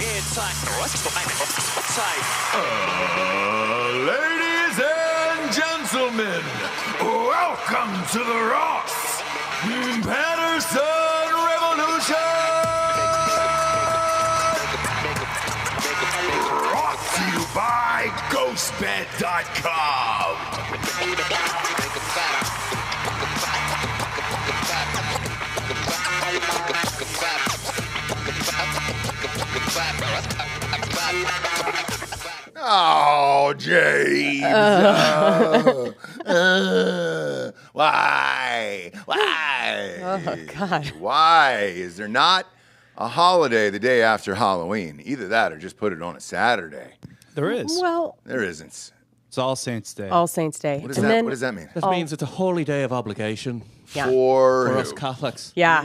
It's like Ladies and gentlemen, welcome to the Ross Patterson Revolution! Brought to you by GhostBed.com. Oh, James. Why? Oh, God. Why is there not a holiday the day after Halloween? Either that or just put it on a Saturday. There is. Well, There isn't. It's All Saints Day. All Saints Day. What does that mean? That means it's a holy day of obligation Yeah. For for who? us Catholics. Yeah.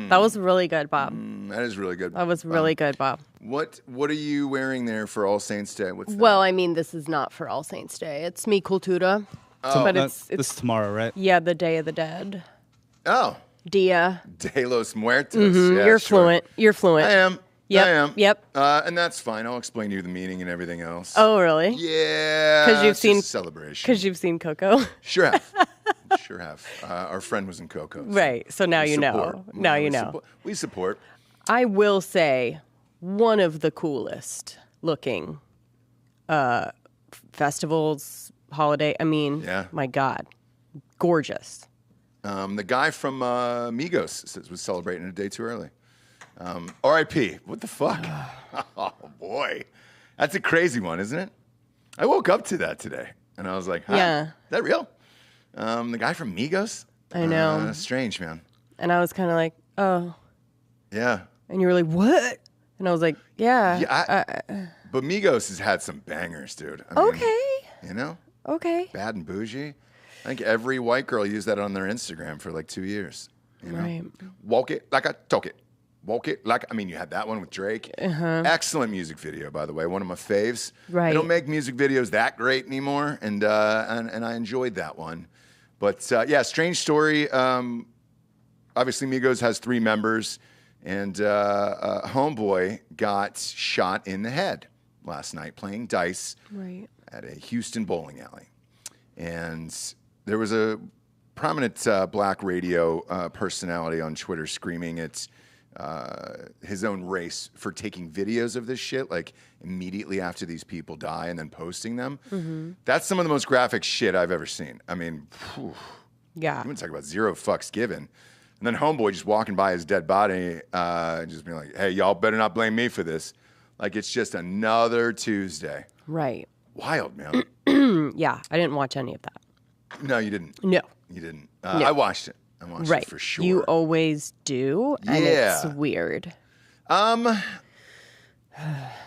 That was really good, Bob. That is really good. That was really good, Bob. What are you wearing there for All Saints Day? What's that? Well, I mean, this is not for All Saints Day. It's Mi Cultura. But This it's is tomorrow, right? yeah, the Day of the Dead. Oh, Dia. De los Muertos. Mhm, Yeah, You're sure. fluent. You're fluent. I am. Yep, I am. yep. And that's fine. I'll explain to you the meaning and everything else. Oh, really? Yeah. 'Cause you've it's seen- just a celebration. Because you've seen Coco. Sure have. Sure have. Our friend was in Coco. So Right. So now we you know. support. Now We you know. support. We support. I will say one of the coolest looking festivals, holiday. I mean, Yeah. my God. Gorgeous. The guy from Migos was celebrating a day too early. R.I.P. What the fuck? Oh, boy. That's a crazy one, isn't it? I woke up to that today, and I was like, huh? Yeah. Is that real? The guy from Migos? I know. Strange, man. And I was kind of like, oh. Yeah. And you were like, what? And I was like, yeah. But Migos has had some bangers, dude. I mean, Okay. You know? Okay. Bad and Bougie. I think every white girl used that on their Instagram for like 2 years. You know? Right. Walk it like I talk it. Walk it like, I mean, you had that one with Drake. Excellent music video, by the way. One of my faves. Right. They don't make music videos that great anymore, and I enjoyed that one. But yeah, strange story. Obviously, Migos has 3 members, and Homeboy got shot in the head last night playing dice Right. at a Houston bowling alley. And there was a prominent black radio personality on Twitter screaming at his own race for taking videos of this shit, like immediately after these people die and then posting them. Mm-hmm. That's some of the most graphic shit I've ever seen. I mean, phew, Yeah. you want to talk about zero fucks given. And then Homeboy just walking by his dead body, just being like, hey, y'all better not blame me for this. Like, it's just another Tuesday. Right. Wild, man. Yeah. I didn't watch any of that. No, you didn't. No. You didn't. No. I watched it. I watched Right. it for sure. You always do. And Yeah. it's weird.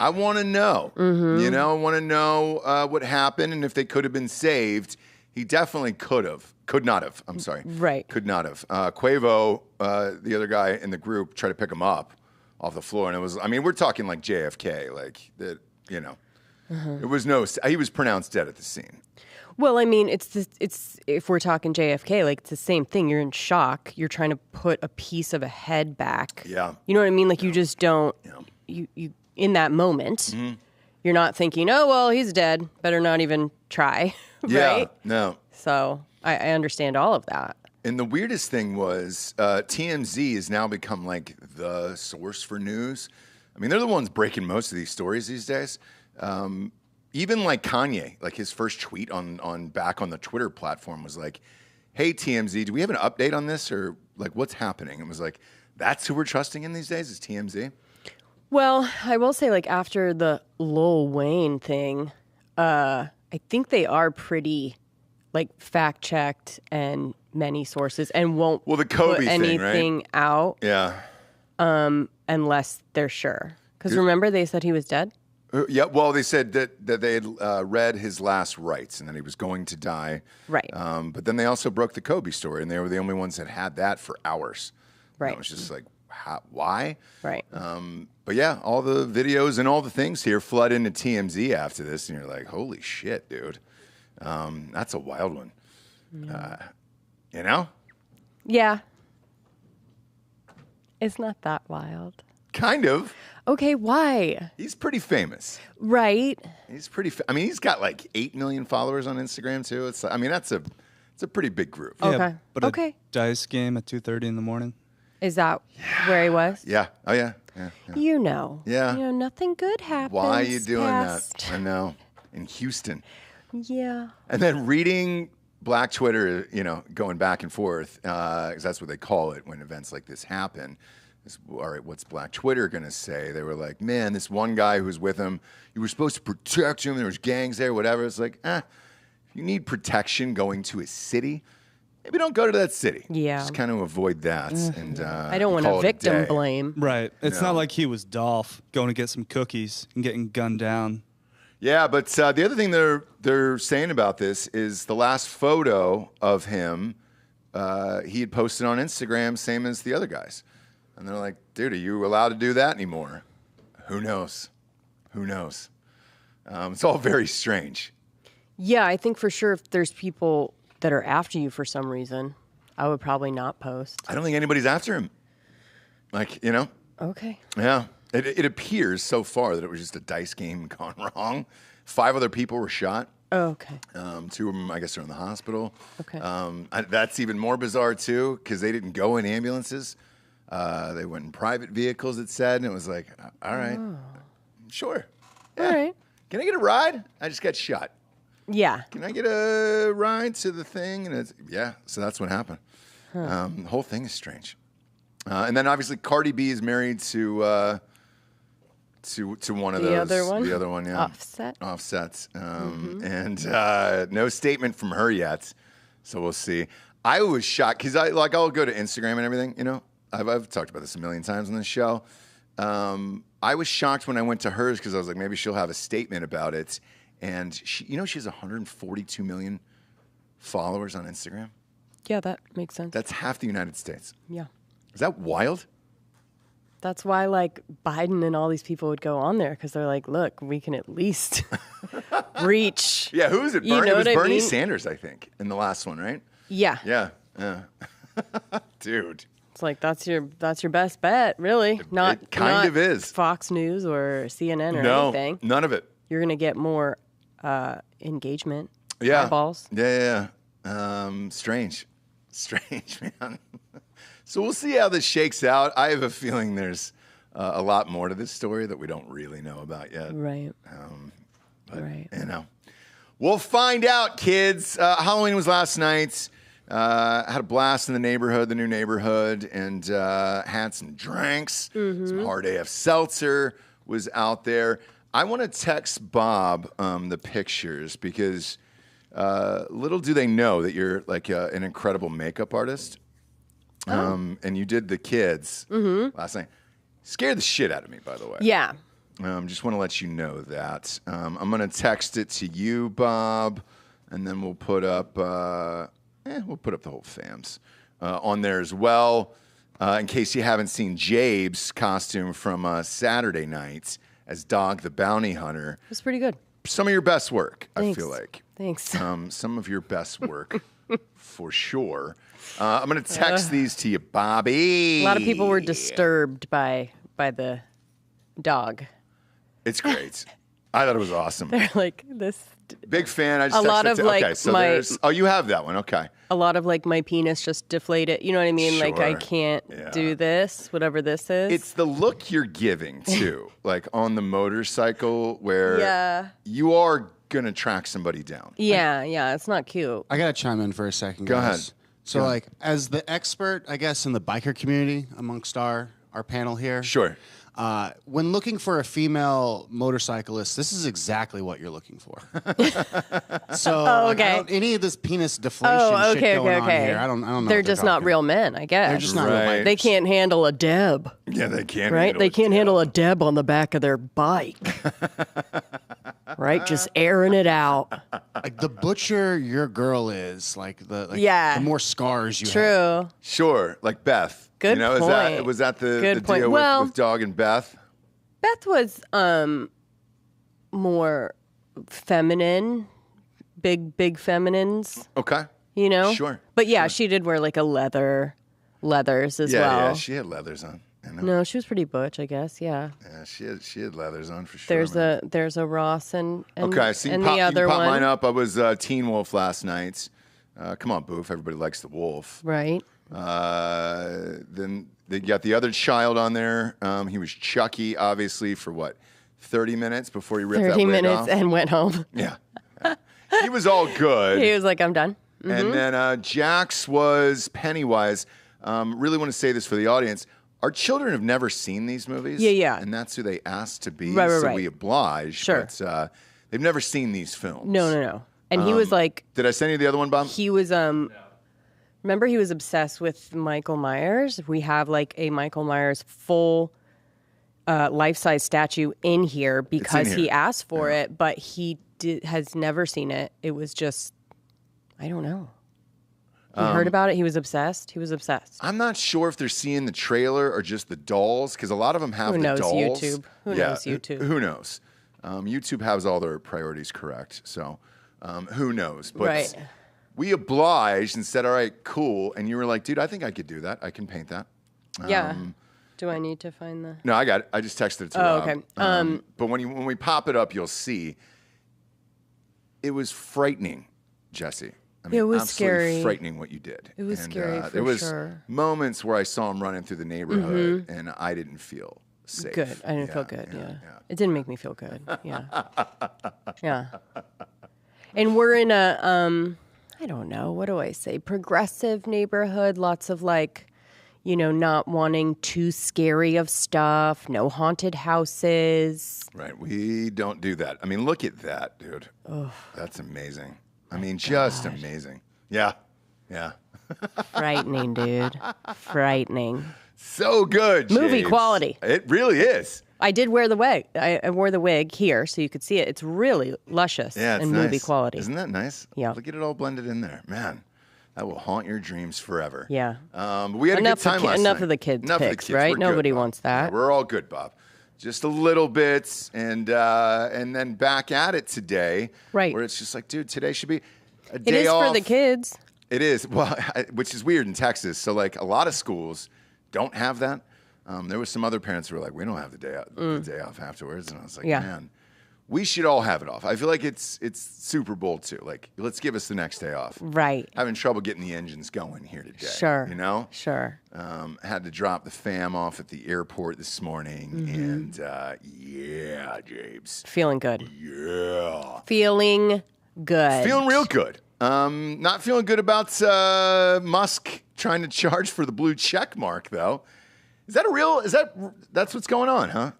I want to know. Mm-hmm. You know, I want to know what happened and if they could have been saved. He definitely could have. Could not have. I'm sorry. Right. Could not have. Quavo, the other guy in the group, tried to pick him up off the floor. And it was, I mean, we're talking like JFK. Like, that, you know. It was no, he was pronounced dead at the scene. Well, I mean, it's if we're talking JFK, like it's the same thing. You're in shock. You're trying to put a piece of a head back. Yeah. You know what I mean? Like you just don't. Yeah. You in that moment, Mm-hmm. you're not thinking, oh well, he's dead. Better not even try. Yeah. Right. No. So I understand all of that. And the weirdest thing was TMZ has now become like the source for news. I mean, they're the ones breaking most of these stories these days. Even like Kanye, like his first tweet on back on the Twitter platform was like, hey, TMZ, do we have an update on this? Or like, what's happening? It was like, that's who we're trusting in these days is TMZ. Well, I will say, like after the Lil Wayne thing, I think they are pretty like fact checked and many sources and won't Well, the Kobe put thing, right? anything out Yeah. unless they're sure. Because remember they said he was dead? Yeah, well, they said that they had read his last rites and that he was going to die. Right. But then they also broke the Kobe story, and they were the only ones that had that for hours. Right. And it was just like, why? Right. But yeah, all the videos and all the things here flood into TMZ after this, and you're like, holy shit, dude. That's a wild one. You know? Yeah. It's not that wild. Kind of. Okay, why? He's pretty famous. Right. He's pretty. I mean, he's got like 8 million followers on Instagram too. It's. I mean, it's a pretty big group. Okay. Yeah, but Okay. a dice game at 2:30 in the morning. Is that where he was? Yeah. Oh yeah. Yeah. Yeah. You know. Yeah. You know, nothing good happens. Why are you doing past... that? I know. In Houston. Yeah. And then reading Black Twitter, going back and forth, because that's what they call it when events like this happen. All right, what's Black Twitter going to say? They were like, man, this one guy who was with him, you were supposed to protect him. There was gangs there, whatever. It's like, if you need protection going to a city, maybe don't go to that city. Yeah. Just kind of avoid that. And I don't want call to it a victim day. blame. Right. It's No. not like he was Dolph going to get some cookies and getting gunned down. Yeah, but the other thing they're saying about this is the last photo of him he had posted on Instagram, same as the other guys. And they're like, dude, are you allowed to do that anymore? Who knows? Who knows? It's all very strange. Yeah, I think for sure if there's people that are after you for some reason, I would probably not post. I don't think anybody's after him. Okay. Yeah. It appears so far that it was just a dice game gone wrong. 5 other people were shot. Oh, okay. 2 of them, I guess, are in the hospital. Okay. That's even more bizarre, too, because they didn't go in ambulances. They went in private vehicles, it said, and it was like, all right, sure. Yeah. All right. Can I get a ride? I just got shot. Yeah. Can I get a ride to the thing? And so that's what happened. The whole thing is strange. And then obviously Cardi B is married to one of The those. other one? The other one, yeah. Offset. And no statement from her yet. So we'll see. I was shocked because I'll go to Instagram and everything, I've talked about this a million times on this show. I was shocked when I went to hers because I was like, maybe she'll have a statement about it. And she has 142 million followers on Instagram. Yeah, that makes sense. That's half the United States. Yeah. Is that wild? That's why, Biden and all these people would go on there because they're like, look, we can at least reach. Yeah, who is it? You know It was what I Bernie mean? Sanders, I think, in the last one, right? Yeah. Yeah. Dude. It's like that's your best bet, really. Not kind of is. Fox News or CNN or No, anything. none of it. You're gonna get more engagement. Yeah. Eyeballs. Yeah. Strange, man. So we'll see how this shakes out. I have a feeling there's a lot more to this story that we don't really know about yet. Right. But, Right. We'll find out, kids. Halloween was last night. Had a blast in the new neighborhood, and had some drinks. Some hard AF seltzer was out there. I want to text Bob the pictures because little do they know that you're like an incredible makeup artist. And you did the kids last night. Scared the shit out of me, by the way. Yeah. Just want to let you know that. I'm going to text it to you, Bob, and then we'll put up the whole fams on there as well. In case you haven't seen Jabe's costume from Saturday night as Dog the Bounty Hunter. It was pretty good. Some of your best work, Thanks. I feel like. Thanks. Some of your best work, for sure. I'm going to text these to you, Bobby. A lot of people were disturbed by the dog. It's great. I thought it was awesome. They're like this. Big fan. I just A lot texted of, it like, okay, so my- there's. Oh, you have that one. Okay. A lot of my penis just deflated. You know what I mean? Like I Sure. can't Yeah. do this, whatever this is. It's the look you're giving too, like on the motorcycle, where Yeah. you are gonna track somebody down. yeah. It's not cute. I gotta chime in for a second, Go guys. ahead. So, as the expert, I guess, in the biker community amongst our panel here, Sure. when looking for a female motorcyclist, this is exactly what you're looking for. So, okay. any of this penis deflation Oh, shit okay, going on okay. here, I don't know. They're what just not talking. real men, I guess. They're just not Right. real bikers. They can't handle a Deb, Yeah, they can't. right? handle They it. can't handle a Deb on the back of their bike, right? Just airing it out. Like the butcher your girl is, Yeah. the more scars you have. True. Sure, like Beth. Good point. Was that the Good point. deal Well- with Dog and Beth? Beth was more feminine, big feminines, Okay. you know? Sure, But yeah, she did wear like a leathers as Yeah, well. yeah. She had leathers on. You know? No, she was pretty butch, I guess. Yeah. Yeah, she had leathers on for sure. There's a Ross and okay, so and you the other pop one. mine up. I was Teen Wolf last night. Come on, Boof. Everybody likes the wolf. Right. Then they got the other child on there. He was Chucky, obviously, for what, 30 minutes before he ripped that 30 wig minutes off? and went home. Yeah. He was all good. He was like, I'm done. And then Jax was Pennywise. Really want to say this for the audience. Our children have never seen these movies. Yeah. And that's who they asked to be. Right, so right. we oblige. Sure. But they've never seen these films. No. And he was like, Did I send you the other one, Bob? he was remember he was obsessed with Michael Myers. We have like a Michael Myers full life-size statue in here because here. he asked for it, but he has never seen it. It was just, I don't know. He heard about it. He was obsessed. I'm not sure if they're seeing the trailer or just the dolls, because a lot of them have Who the knows dolls. YouTube? Who knows YouTube? Who knows? YouTube has all their priorities correct, so who knows? But Right. we obliged and said, all right, cool. And you were like, dude, I think I could do that. I can paint that. Yeah. Do I need to find the... No, I got it. I just texted it to Oh, Rob. okay. But when we pop it up, you'll see it was frightening, Jesse. I mean, It was absolutely scary. frightening what you did. It was scary for there was sure. moments where I saw him running through the neighborhood, and I didn't feel safe. Good. I didn't feel good. Yeah. It didn't make me feel good. Yeah. Yeah. And we're in a, I don't know, what do I say? Progressive neighborhood. Lots of like, not wanting too scary of stuff. No haunted houses. Right. We don't do that. I mean, look at that, dude. That's amazing. I mean, just amazing. Yeah. Yeah. Frightening, dude. Frightening. So good. Movie James. quality. It really is. I did wear the wig. I wore the wig here so you could see it. It's really luscious Yeah, it's and nice. movie quality. Isn't that nice? Yeah. Look at it all blended in there. Man, that will haunt your dreams forever. Yeah. But we had Enough a good time of ki- last enough night. of the kids' Enough picks, of the kids. right? We're good, Nobody Bob. wants that. Yeah, we're all good, Bob. Just a little bit, and then back at it today. Right. Where it's just like, dude, today should be a It day is off. for the kids. It is. Well, which is weird in Texas. So, like, a lot of schools don't have that. There was some other parents who were like, we don't have the day off afterwards. And I was like, Yeah. man, we should all have it off. I feel like it's Super Bowl too. Like, let's give us the next day off. Right. Having trouble getting the engines going here today. Sure. You know? Sure. Had to drop the fam off at the airport this morning. And yeah, James. Feeling good. Yeah. Feeling good. Feeling real good. Not feeling good about Musk trying to charge for the blue check mark, though. That's what's going on, huh?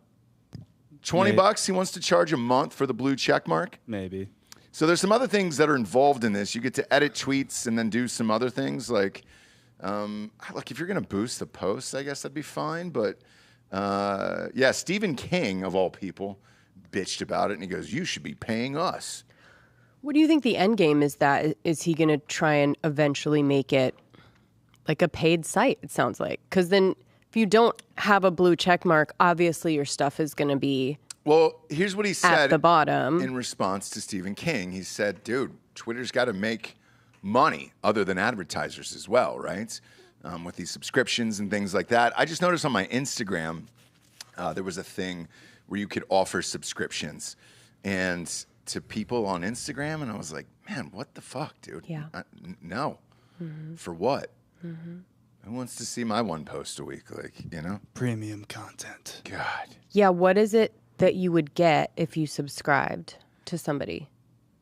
$20 he wants to charge a month for the blue check mark? Maybe. So there's some other things that are involved in this. You get to edit tweets and then do some other things like, look, if you're going to boost the posts, I guess that'd be fine. But yeah, Stephen King, of all people, bitched about it. And he goes, you should be paying us. What do you think the end game is that? Is he going to try and eventually make it like a paid site, it sounds like? Because then if you don't have a blue check mark, obviously your stuff is going to be Well, here's what he said at the bottom. in response to Stephen King. He said, dude, Twitter's got to make money other than advertisers as well, right? With these subscriptions and things like that. I just noticed on my Instagram, there was a thing where you could offer subscriptions and to people on Instagram. And I was like, man, what the fuck, dude? Yeah. No. For what? Who wants to see my one post a week? Like, Premium content. God. Yeah, what is it that you would get if you subscribed to somebody?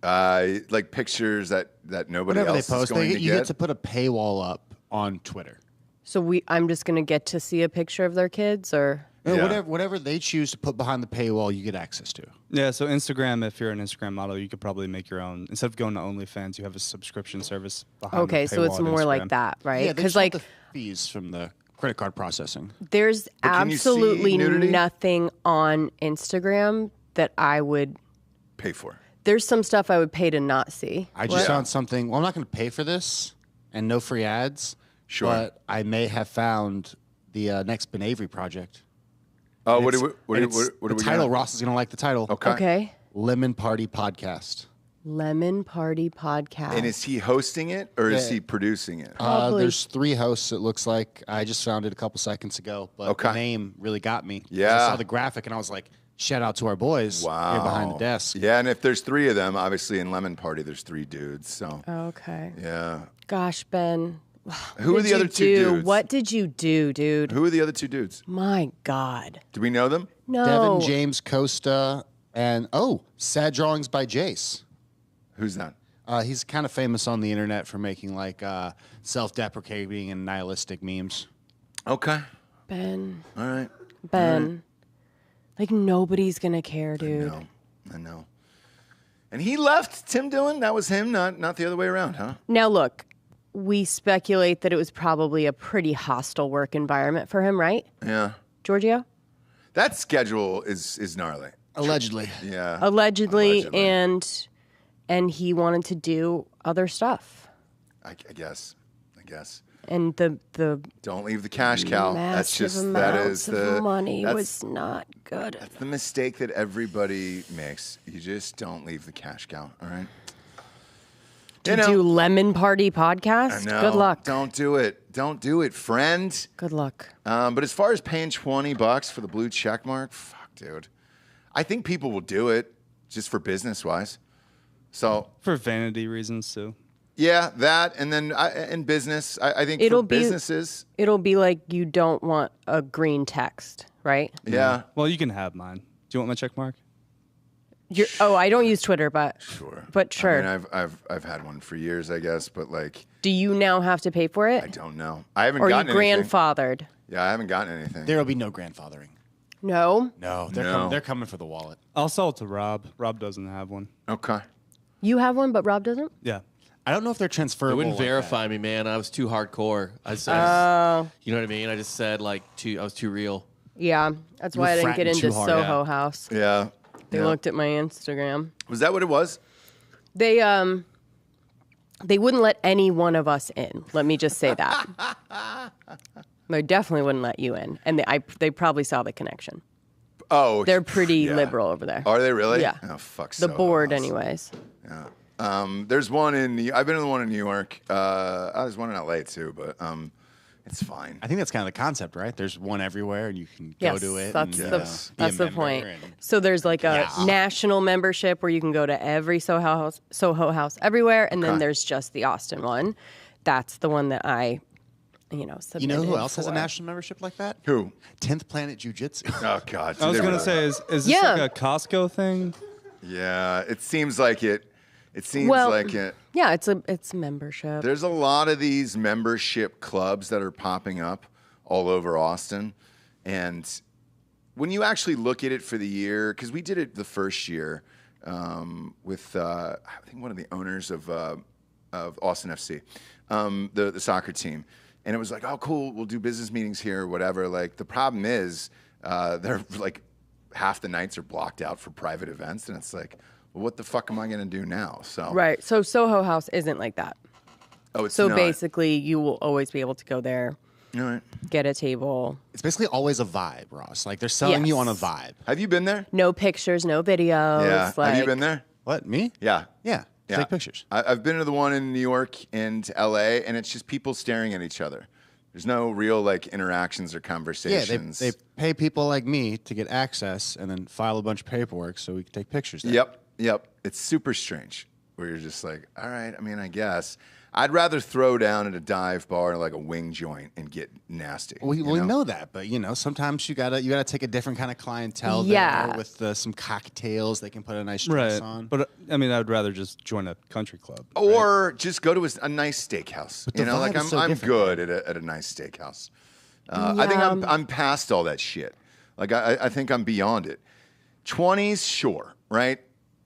Like pictures that nobody Whatever they else is post, going to you get. get to put a paywall up on Twitter. So I'm just going to get to see a picture of their kids, or Yeah. Whatever they choose to put behind the paywall, you get access to. Yeah, so Instagram, if you're an Instagram model, you could probably make your own. Instead of going to OnlyFans, you have a subscription service behind okay, the so it's paywall at more like Instagram. that, right? Yeah, they Because just want like the fees from the credit card processing. there's But can you see absolutely nudity? nothing on Instagram that I would. Pay for. There's some stuff I would pay to not see. I just found something. Well, I'm not going to pay for this and no free ads. Sure. But I may have found the next Ben Avery project. Oh, And what it's- do we and it's- what do the we title, got? Ross is going to like the title. Okay. Okay. Lemon Party Podcast. Lemon Party Podcast. And is he hosting it or is he producing it? Probably. There's 3 hosts, it looks like. I just found it a couple seconds ago, but the name really got me. Yeah. I saw the graphic and I was like, shout out to our boys here behind the desk. Yeah, and if there's 3 of them, obviously in Lemon Party, there's 3 dudes. So Okay. yeah. Gosh, Ben. Who are the other 2 dudes? What did you do, dude? Who are the other 2 dudes? My God. Do we know them? No. Devin James Costa and, Sad Drawings by Jace. Who's that? He's kind of famous on the internet for making like self-deprecating and nihilistic memes. Okay. Ben. All right. Ben. Like, nobody's going to care, dude. I know. And he left Tim Dillon? That was him, not the other way around, huh? Now, look, we speculate that it was probably a pretty hostile work environment for him, right? Yeah. Giorgio? That schedule is gnarly. Allegedly. Yeah. Allegedly. And he wanted to do other stuff. I guess. And the Don't leave the cash cow. That's massive just that amounts is of the money that's- was not good. That's the mistake that everybody makes. You just don't leave the cash cow. All right. To do Lemon Party Podcast? I know. Good luck. Don't do it. Don't do it, friend. Good luck. But as far as paying $20 for the blue check mark, fuck, dude. I think people will do it just for business wise. So For vanity reasons, too. yeah, that and then in business, I think It'll for be- businesses, It'll be like you don't want a green text, right? yeah, Well, you can have mine. Do you want my check mark? I don't use Twitter, but sure. But sure. I mean, I've had one for years, I guess, but like Do you now have to pay for I it? don't know. I haven't Or are you gotten anything. grandfathered? Yeah, I haven't gotten anything. There will be no grandfathering. No. No, they're coming for the wallet. I'll sell it to Rob. Rob doesn't have one. Okay. You have one, but Rob doesn't? Yeah. I don't know if they're They transferable. wouldn't like verify me, man. I was too hardcore. I you know what I mean? I just said I was too real. Yeah. That's why I didn't get fratting into too hard. Soho House. Yeah. They Yeah. looked at my Instagram. Was that what it was? They wouldn't let any one of us in. Let me just say that. They definitely wouldn't let you in, and they probably saw the connection. Oh, They're pretty yeah. liberal over there. Are they really? Yeah. Oh fuck. The Soho board, House. anyways. There's one I've been to the one in New York. There's one in LA too, but it's fine. I think that's kind of the concept, right? There's one everywhere, and you can Yes, go to it. that's and, the be a that's the member point. and- So there's like a national membership where you can go to every Soho House everywhere, and then Okay. there's just the Austin one. That's the one that I, submitted You know who else has a for. national membership like that? Who? 10th Planet Jiu-Jitsu. Oh God. I was They going were- to say, is this Yeah. like a Costco thing? Yeah, it seems like it. It seems Well, like it. Yeah, it's membership. There's a lot of these membership clubs that are popping up all over Austin. And when you actually look at it for the year, because we did it the first year with, I think, one of the owners of Austin FC, the soccer team. And it was like, oh, cool, we'll do business meetings here or whatever. Like, the problem is they're like half the nights are blocked out for private events. And it's like, well, what the fuck am I going to do now? So Right. So Soho House isn't like that. Oh, it's So not. basically, you will always be able to go there, All right. get a table. It's basically always a vibe, Ross. Like they're selling you on a Yes. vibe. Have you been there? No pictures, no videos. Yeah. Like, Have you been there? What, me? Yeah. Yeah. Yeah. Take pictures. I've been to the one in New York and LA, and it's just people staring at each other. There's no real like interactions or Yeah, conversations. they pay people like me to get access and then file a bunch of paperwork so we can take pictures there. Yep. It's super strange where you're just like, all right, I mean, I guess. I'd rather throw down at a dive bar like a wing joint and get nasty. We you know that, but sometimes you gotta take a different kind of clientele Yeah. there with some cocktails. They can put a nice dress Right. on. But I mean, I'd rather just join a country club. Or just go to a nice steakhouse. the Like vibe is so I'm different, good at a nice steakhouse. I think I'm past all that shit. Like I think I'm beyond it. 20s, sure, right?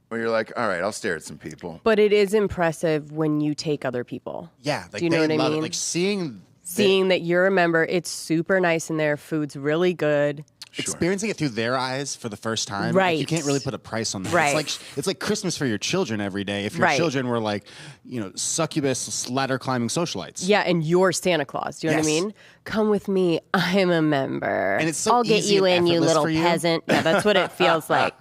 Where you're like, all right, I'll stare at some people. But it is impressive when you take other people. yeah, like Do you know they what I love mean? it. Like seeing Seeing that you're a member, it's super nice in there. Food's really good. experiencing it through their eyes for the first time. like, Right. you can't really put a price on that. Right. It's like Christmas for your children every day. If your Right. children were like, succubus ladder climbing socialites. Yeah, and you're Santa Claus. Do you know what I Yes. mean? Come with me. I'm a member. And it's so I'll get easy you and in, you effortless little for you. peasant. Yeah, that's what it feels like.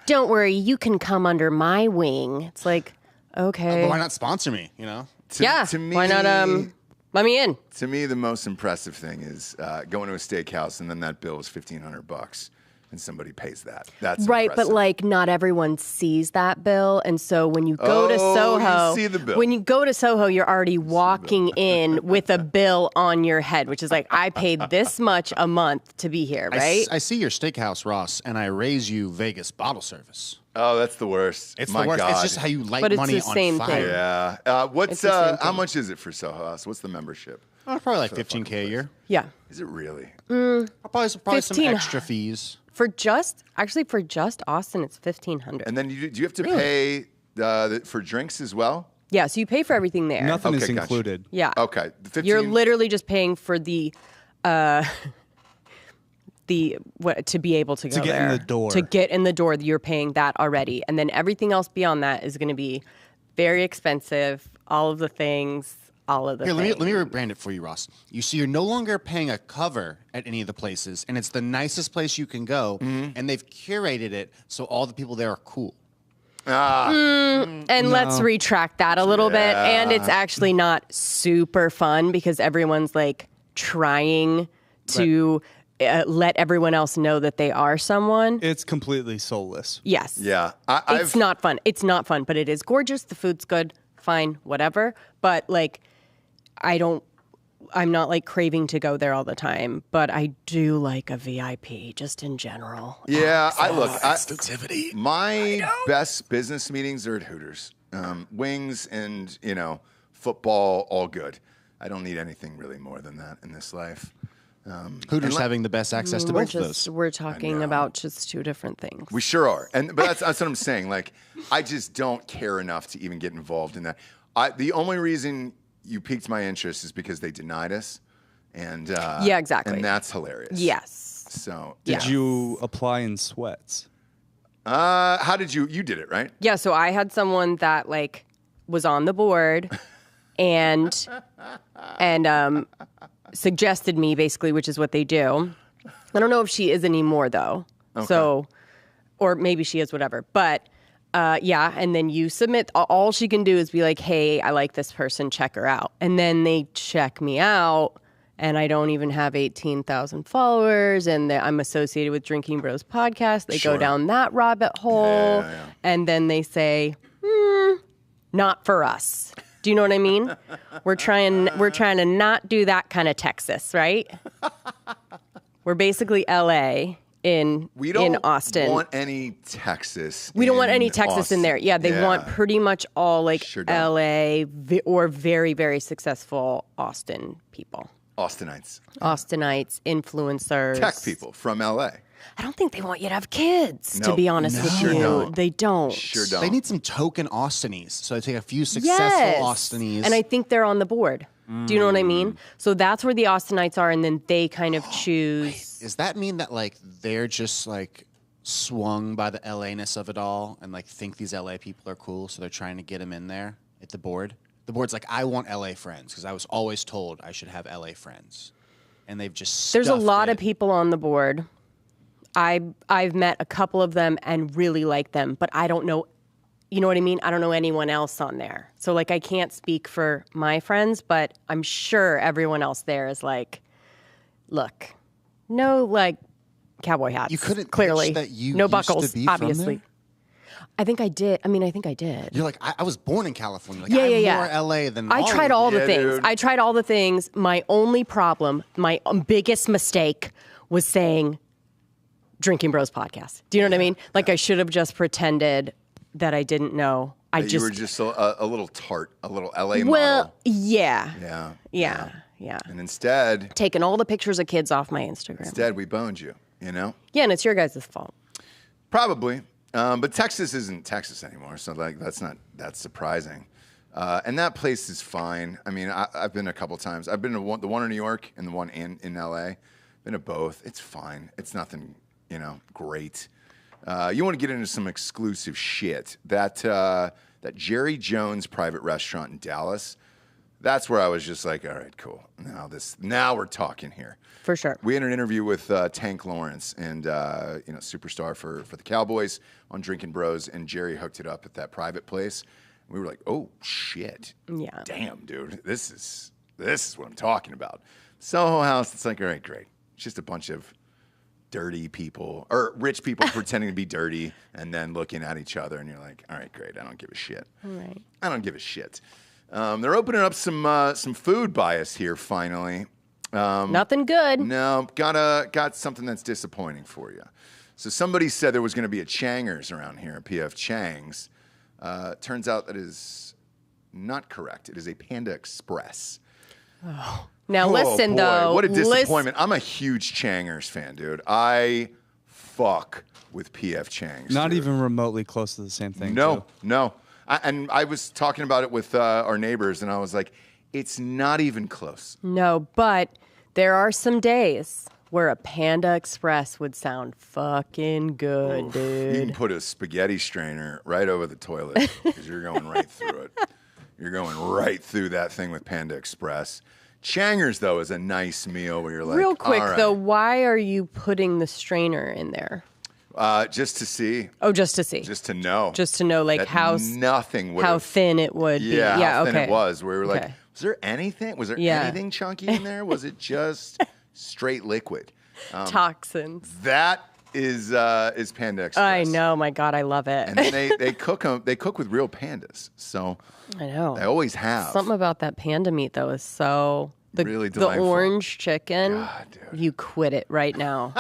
Don't worry, you can come under my wing. It's like, Okay. But why not sponsor me? You know. To me, why not let me in? To me, the most impressive thing is going to a steakhouse and then that bill is $1,500 and somebody pays that. That's Right, impressive. but like not everyone sees that bill, and so when you go to Soho, you see the bill. when you go to Soho, you're already walking in with a bill on your head, which is like, I paid this much a month to be here, right? I see your steakhouse, Ross, and I raise you Vegas bottle service. Oh, that's the worst. It's My the worst. God. It's just how you light But it's money the on same fire. thing. Yeah. It's the same How thing. much is it for Soho House? What's the membership? Probably like $15K a year. Yeah. Is it really? Probably some 15. extra fees. For just Austin, it's $1,500. And then do you have to pay for drinks as well? Yeah, so you pay for everything there. Nothing is Okay, gotcha. included. Yeah. Okay. The 15, You're literally just paying for the to be able to go get in there. the door. To get in the door, you're paying that already. And then everything else beyond that is going to be very expensive. All of the things, all of the Here, things. let me rebrand it for you, Ross. You see, you're no longer paying a cover at any of the places, and it's the nicest place you can go, and they've curated it so all the people there are cool. And let's retract that a little bit. And it's actually not super fun because everyone's like trying to let everyone else know that they are someone. It's completely soulless. Yes. Yeah. It's not fun. It's not fun, but it is gorgeous. The food's good. Fine, whatever. But like, I'm not like craving to go there all the time, but I do like a VIP just in general. Yeah, Exclusivity. My best business meetings are at Hooters. Wings and, football, all good. I don't need anything really more than that in this life. Hooters having the best access to both of those. We're talking about just two different things. We sure are. But that's what I'm saying. Like, I just don't care enough to even get involved in that. The only reason you piqued my interest is because they denied us. And Yeah, exactly. And that's hilarious. Yes. So Did you apply in sweats? how did you did it, right? Yeah, so I had someone that like was on the board and suggested me basically, which is what they do. I don't know if she is anymore though. Okay. So, or maybe she is, whatever. But yeah, and then you submit. All she can do is be like, "Hey, I like this person. Check her out." And then they check me out, and I don't even have 18,000 followers, and I'm associated with Drinking Bros podcast. They go down that rabbit hole, and then they say, "Not for us." Do you know what I mean? We're trying to not do that kind of Texas, right? We're basically LA in Austin. Want any Texas. We don't want any in Texas in there. Austin. Yeah, they want pretty much all like Sure don't. LA or very, very successful Austin people. Austinites. Austinites, influencers. Tech people from LA. I don't think they want you to have kids, to Nope. be honest with Sure you. don't. They don't. Sure don't. They need some token Austinies. So they take a few successful Austinies. And I think they're on the board. Do you know what I mean? So that's where the Austinites are, and then they kind of choose. Does that mean that like they're just like swung by the LA-ness of it all and like think these LA people are cool, so they're trying to get them in there at the board? The board's like, I want LA friends because I was always told I should have LA friends, and they've just There's a stuffed lot it. of people on the board. I've met a couple of them and really like them, but I don't know. You know what I mean? I don't know anyone else on there. So like I can't speak for my friends, but I'm sure everyone else there is like, look, no like cowboy hats. You couldn't clearly pitch that you no used to buckles, be from obviously. there? I think I did. I mean, I think I did. You're like, I was born in California. Like, Yeah. I'm more LA than I tried all the Yeah, things. dude. I tried all the things. My only problem, my biggest mistake was saying Drinking Bros podcast. Do you know what I mean? Like I should have just pretended that I didn't know. You were just a little tart, a little LA well, model. yeah. Yeah. And instead, Taking all the pictures of kids off my Instagram. we boned you, Yeah, and it's your guys' fault. Probably. But Texas isn't Texas anymore, so like that's not that surprising. And that place is fine. I mean, I've been a couple times. I've been to the one in New York and the one in LA. Been to both. It's fine. It's nothing, great. You want to get into some exclusive shit. That Jerry Jones private restaurant in Dallas, that's where I was just like, all right, cool. Now we're talking here. For sure. We had an interview with Tank Lawrence and superstar for the Cowboys on Drinking Bros, and Jerry hooked it up at that private place. We were like, oh shit. Yeah. Damn, dude. This is what I'm talking about. Soho House, it's like, all right, great. It's just a bunch of dirty people or rich people pretending to be dirty and then looking at each other, and you're like, all right, great. I don't give a shit. All right. I don't give a shit. They're opening up some food by us here finally. Nothing good. No, got something that's disappointing for you. So somebody said there was going to be a Changers around here, PF Chang's. Turns out that is not correct. It is a Panda Express. Oh. Now Oh, listen, boy, though. what a disappointment. I'm a huge Changers fan, dude. I fuck with PF Chang's. Not dude. even remotely close to the same thing. No, too. no. And I was talking about it with our neighbors, and I was like, it's not even close. No, but there are some days where a Panda Express would sound fucking good, You dude. can put a spaghetti strainer right over the toilet because you're going right through it. You're going right through that thing with Panda Express. Changers, though, is a nice meal where you're like, Real quick, all right. though, why are you putting the strainer in there? Just to see, Oh, just to see. just to know. Just to know, like, that how nothing would how have- thin it would be. Yeah, how thin okay. it was. Where we were like, Okay. was there anything? Was there Yeah. anything chunky in there? Was it just straight liquid? Toxins. That is Panda Express. I know, my God, I love it. And then they cook them. They cook with real pandas, so I know. they always have. Something about that panda meat, though, is so... Really the delightful. orange chicken, God, dude. you quit it right now.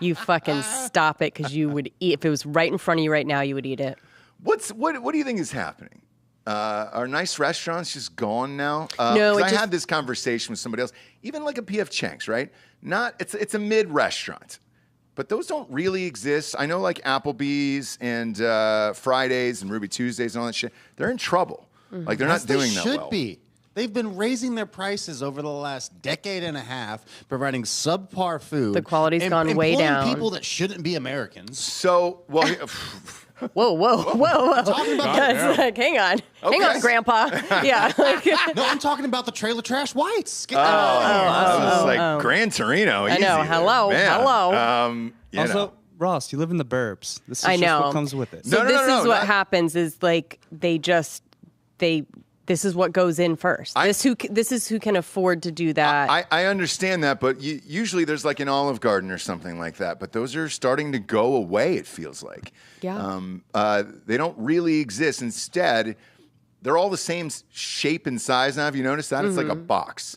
You fucking stop it because you would eat. If it was right in front of you right now, you would eat it. What do you think is happening? Are nice restaurants just gone now? No, 'cause it I just- had this conversation with somebody else. Even like a PF Chang's, right? It's a mid restaurant, but those don't really exist. I know like Applebee's and Fridays and Ruby Tuesdays and all that shit. They're in trouble. Like they're not doing that well. Should be. They've been raising their prices over the last decade and a half, providing subpar food. The quality's gone way employing down. people that shouldn't be Americans. So well. Whoa. Calm down. Yes, like, hang on, Okay. Grandpa. Yeah. Like, No, I'm talking about the trailer trash whites. Get Oh, out this is like Gran Torino. I know. Easy there, Hello, man. hello. You Also, know. Ross, you live in the burbs. This is I just know. what comes with it. So No, this no, is what not- happens is like this is what goes in first. This is who can afford to do that. I understand that, but usually there's like an Olive Garden or something like that. But those are starting to go away, it feels like. Yeah. They don't really exist. Instead, they're all the same shape and size now. Have you noticed that? It's like a box.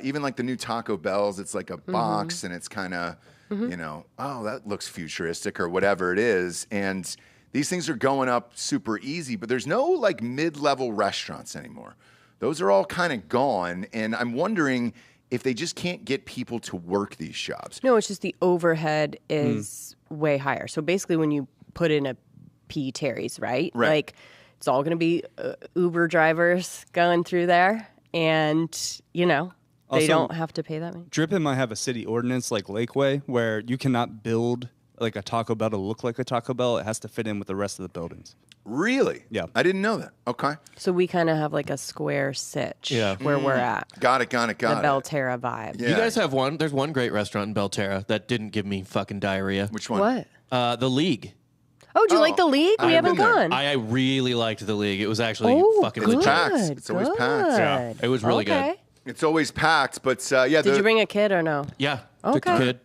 Even like the new Taco Bells, it's like a box, and it's kind of, oh, that looks futuristic or whatever it is. And these things are going up super easy, but there's no like mid-level restaurants anymore. Those are all kind of gone, and I'm wondering if they just can't get people to work these jobs. No, it's just the overhead is way higher. So basically, when you put in a P. Terry's, right? Right. Like, it's all going to be Uber drivers going through there, and they Also- don't have to pay that much. Drippin might have a city ordinance like Lakeway where you cannot build like a Taco Bell to look like a Taco Bell. It has to fit in with the rest of the buildings. Really? Yeah. I didn't know that. Okay. So we kind of have like a square sitch Yeah. where we're at. Got it. The Belterra vibe. Yeah. You guys have one. There's one great restaurant in Belterra that didn't give me fucking diarrhea. Which one? What? The League. Oh, do you like the league? We I've haven't been there. gone. I really liked the League. It was actually Oh, fucking good. It's legit. packed. It's always packed. Good. Yeah, it was really good. Okay. It's always packed, but yeah. Did you bring a kid or no? Yeah. Took the Okay. kid.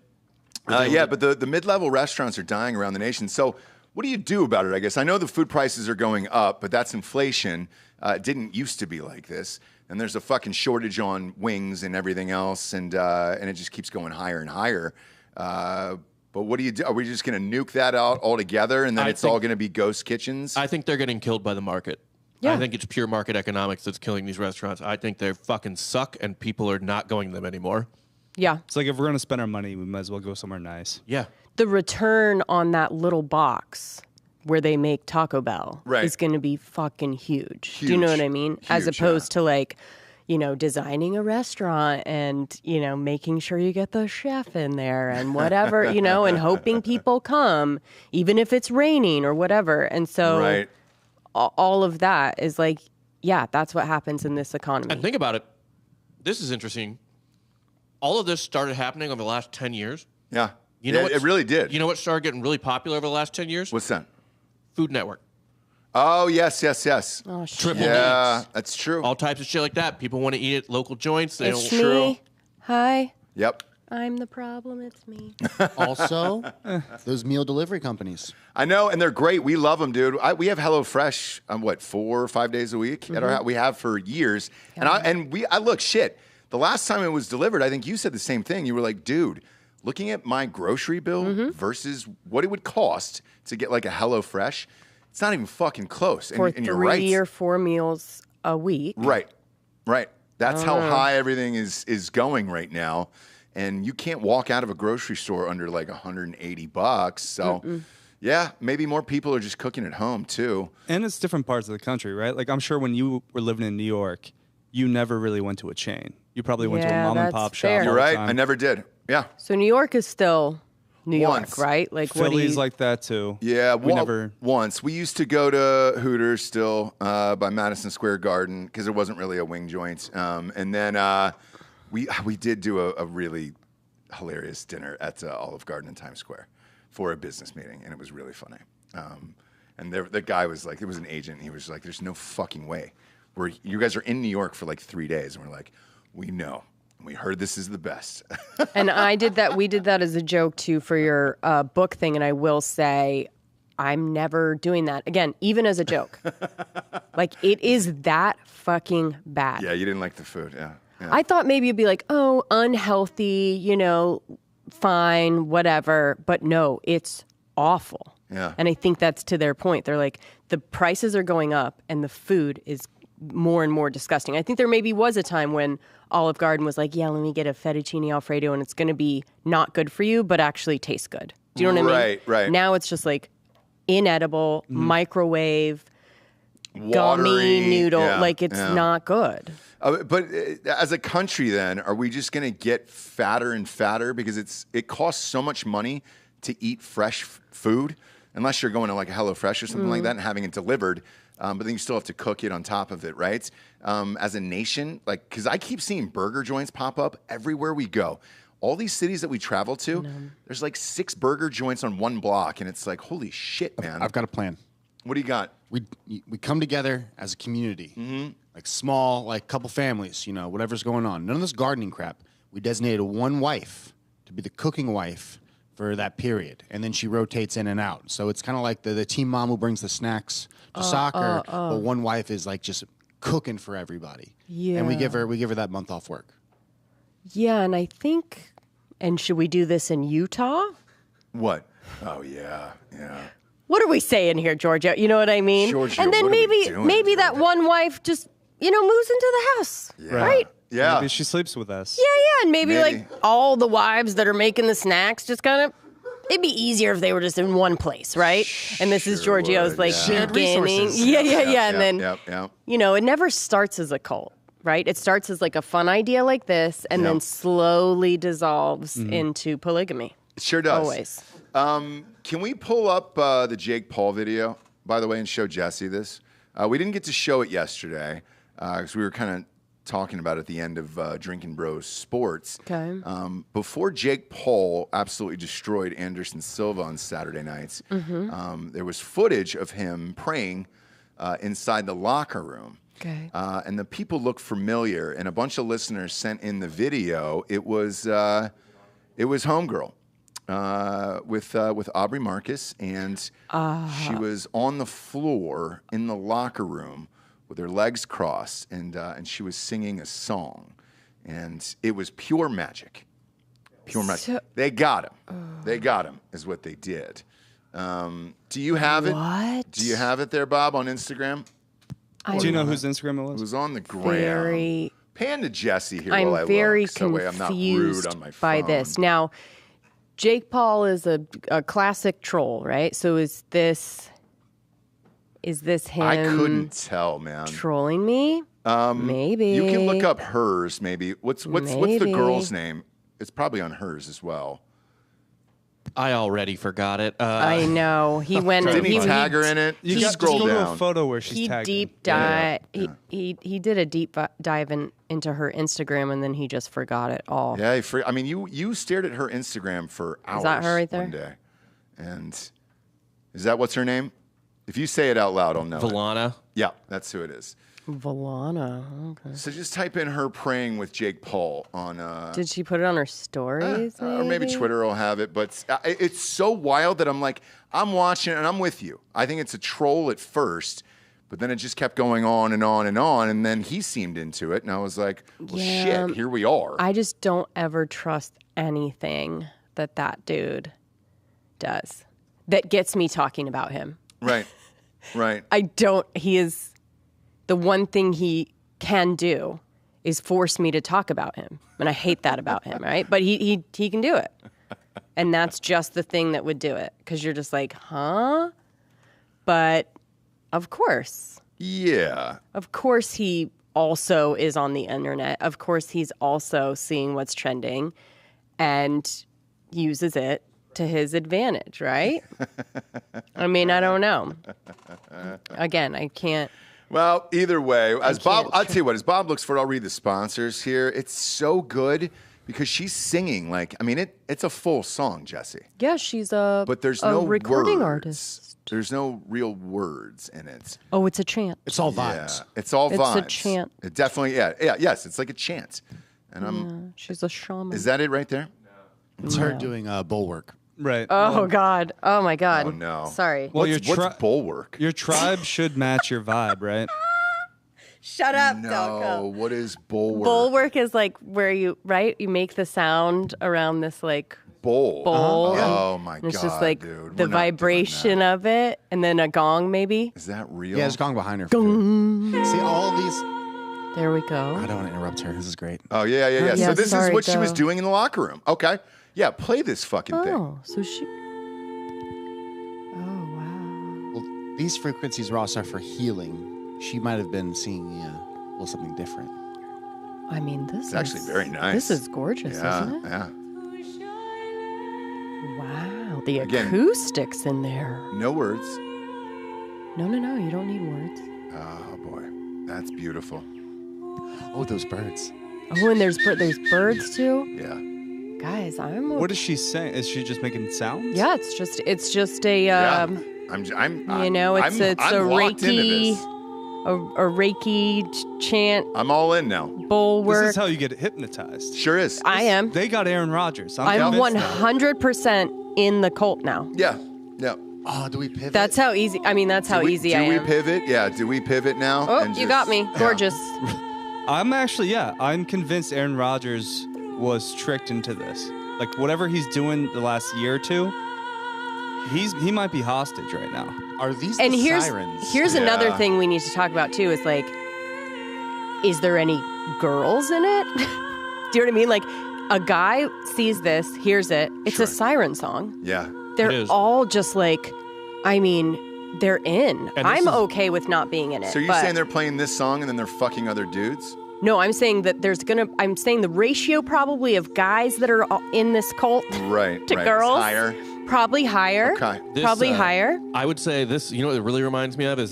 Yeah, but the mid-level restaurants are dying around the nation. So what do you do about it, I guess? I know the food prices are going up, but that's inflation. It didn't used to be like this. And there's a fucking shortage on wings and everything else, and it just keeps going higher and higher. But what do you do? Are we just going to nuke that out altogether, and then I it's think- all going to be ghost kitchens? I think they're getting killed by the market. Yeah. I think it's pure market economics that's killing these restaurants. I think they fucking suck, and people are not going to them anymore. Yeah. It's like if we're going to spend our money, we might as well go somewhere nice. Yeah. The return on that little box where they make Taco Bell Right. is going to be fucking huge. Do you know Huge. what I mean? As Huge, opposed yeah. to like, designing a restaurant and, making sure you get the chef in there and whatever, and hoping people come, even if it's raining or whatever. And so Right. all of that is like, yeah, that's what happens in this economy. And think about it. This is interesting. All of this started happening over the last 10 years. Yeah. You know Yeah, what's- it really did. You know what started getting really popular over the last 10 years? What's that? Food Network. Oh, yes. Oh, shit. Triple Yeah, meats. that's true. All types of shit like that. People want to eat at local joints. They It's don't. me. Hi. Yep. I'm the problem. It's me. Also, those meal delivery companies. I know, and they're great. We love them, dude. We have HelloFresh, 4 or 5 days a week at our house. We have for years. And I look, shit. The last time it was delivered, I think you said the same thing. You were like, dude, looking at my grocery bill versus what it would cost to get like a HelloFresh, it's not even fucking close. For and you're right. 3 or 4 meals a week. Right. That's how high everything is going right now. And you can't walk out of a grocery store under like $180. So, yeah, maybe more people are just cooking at home too. And it's different parts of the country, right? Like I'm sure when you were living in New York, you never really went to a chain. You probably went to a Yeah, mom and that's pop shop. fair. all You're the right. time. I never did. Yeah. So New York is still New York, Once. right? Like what do Philly's you, like that too. Yeah, we never. once. We used to go to Hooters still by Madison Square Garden because there wasn't really a wing joint. And then we did do a really hilarious dinner at Olive Garden in Times Square for a business meeting, and it was really funny. And the guy was like, it was an agent. He was like, "There's no fucking way. You guys are in New York for like 3 days," and we're like, "We know. We heard this is the best." and I did that. We did that as a joke too for your book thing. And I will say, I'm never doing that again, even as a joke. Like it is that fucking bad. Yeah, you didn't like the food. Yeah. I thought maybe you'd be like, oh, unhealthy, fine, whatever. But no, it's awful. Yeah. And I think that's to their point. They're like, the prices are going up and the food is more and more disgusting. I think there maybe was a time when Olive Garden was like, yeah, let me get a fettuccine Alfredo and it's going to be not good for you, but actually tastes good. Do you know what I mean? Right. Now it's just like inedible, microwave, Watery, gummy noodle. yeah, Like it's not good. But as a country, then, are we just going to get fatter and fatter because it costs so much money to eat fresh food, unless you're going to like a HelloFresh or something like that and having it delivered. But then you still have to cook it on top of it, right? As a nation, like, because I keep seeing burger joints pop up everywhere we go. All these cities that we travel to, there's like 6 burger joints on one block, and it's like, holy shit, man. I've got a plan. What do you got? We come together as a community, like small, like couple families, whatever's going on. None of this gardening crap. We designated one wife to be the cooking wife for that period, and then she rotates in and out. So it's kind of like the team mom who brings the snacks to soccer, but one wife is like just cooking for everybody. Yeah. And we give her that month off work. Yeah, and I think, and should we do this in Utah? What? Oh, yeah. What are we saying here, Georgia? You know what I mean? Georgia, and then what are we doing, maybe that Georgia? one wife just, moves into the house, right? Yeah. Maybe she sleeps with us. Yeah, and maybe Maybe. like all the wives that are making the snacks just kind of, it'd be easier if they were just in one place, right? And this is Sure Giorgio's would, like yeah. Shared beginning. resources. Yeah. And then, Yep. it never starts as a cult, right? It starts as like a fun idea like this and Yeah. then slowly dissolves into polygamy. It sure does. Always. Can we pull up the Jake Paul video, by the way, and show Jesse this? We didn't get to show it yesterday because we were kind of talking about it at the end of Drinking Bros Sports. Okay. Before Jake Paul absolutely destroyed Anderson Silva on Saturday nights, there was footage of him praying inside the locker room. Okay. And the people looked familiar, and a bunch of listeners sent in the video. It was Homegirl. With Aubrey Marcus, and she was on the floor in the locker room with her legs crossed, and she was singing a song, and it was pure magic. Pure magic. They got him. They got him, is what they did. Do you have it? What? Do you have it there, Bob, on Instagram? Do you know whose Instagram it It was? was on the gram. Very. Pan to Jesse here I'm while I very look, so that way I'm not rude confused on my by phone. this. Now, Jake Paul is a classic troll, right? So is this him I couldn't tell, man. trolling me? Maybe. You can look up hers, maybe. What's the Maybe. girl's name? It's probably on hers as well. I already forgot it. I know. He went Didn't and he tag her in it? You Just got scroll just go to down. a photo where she's he tagged. deep dive. He did a deep dive into her Instagram, and then he just forgot it all. Yeah, I mean, you stared at her Instagram for hours. that her right there? One day, and is that what's her name? If you say it out loud, I'll know. Valana. Yeah, that's who it is. Valana. Okay. So just type in her praying with Jake Paul on. Did she put it on her stories? Or maybe Twitter will have it, but it's so wild that I'm like, I'm watching it and I'm with you. I think it's a troll at first, but then it just kept going on and on and on, and then he seemed into it, and I was like, well, shit, here we are. I just don't ever trust anything that dude does that gets me talking about him. Right. I don't. He is the one thing he can do is force me to talk about him, and I hate that about him. Right, but he can do it, and that's just the thing that would do it because you're just like, huh? But of course, Yeah. of course, he also is on the internet. Of course, he's also seeing what's trending, and uses it to his advantage, right? I mean, I don't know. Again, I can't. Well, either way, as Bob, can't I'll tell you what, as Bob looks for it, I'll read the sponsors here. It's so good because she's singing like, I mean, it's a full song, Jesse. Yeah, she's a But there's a no recording words. artist. There's no real words in it. Oh, it's a chant. It's all Yeah, vibes. it's all It's a vibes. chant. It definitely, yes, it's like a chant. And She's a shaman. is that it right there? It's her doing bulwark. Right. Oh God! Oh my God! Oh, no. Sorry. Well, What's bulwark? your tribe should match your vibe, right? Shut up, No, what is bulwark? Bulwark is like where you make the sound around this like Bowl. bowl. Oh my and it's God, just like dude. We're the not doing vibration that. of it, and then a gong maybe. Is that real? Yeah, there's a gong behind her. See, all these. There we go. I don't want to interrupt her. This is great. Oh yeah. Yeah, So this is sorry, what she was go. doing in the locker room. Okay. Yeah, play this fucking thing. Oh, so she. Oh wow. Well, these frequencies, Ross, are for healing. She might have been seeing a little something different. I mean, this It's actually very nice. This is gorgeous, Yeah, isn't it? yeah. Wow, the Again- acoustics in there. No words. No, you don't need words. Oh boy, that's beautiful. Oh, those birds. Oh, and there's birds too. Yeah. Guys, I'm. What is she saying? Is she just making sounds? Yeah, it's just a Yeah. I'm it's a locked into Reiki, this. a Reiki chant I'm all in now. bulwark. This is how you get hypnotized. Sure is. I am. They got Aaron Rodgers. I'm convinced now. 100% in the cult now. Yeah. Yeah. Oh, do we pivot? That's how easy. I mean, that's how easy I do we am. pivot? Yeah. Do we pivot now? Oh, and you just- got me. yeah. Gorgeous. I'm convinced Aaron Rodgers was tricked into this. Like whatever he's doing the last year or two, he might be hostage right now. Are these And the here's sirens? another Yeah. thing we need to talk about too. Is like, is there any girls in it? Do you know what I mean? Like, a guy sees this, hears it. It's a siren song. Yeah. They're is. all just like, I mean, they're in. And this I'm is- okay with not being in it. So you're but- saying they're playing this song and then they're fucking other dudes? No, I'm saying that I'm saying the ratio probably of guys that are in this cult Right. to right. girls It's higher. probably higher. Okay. This, Probably higher. I would say this. You know what it really reminds me of is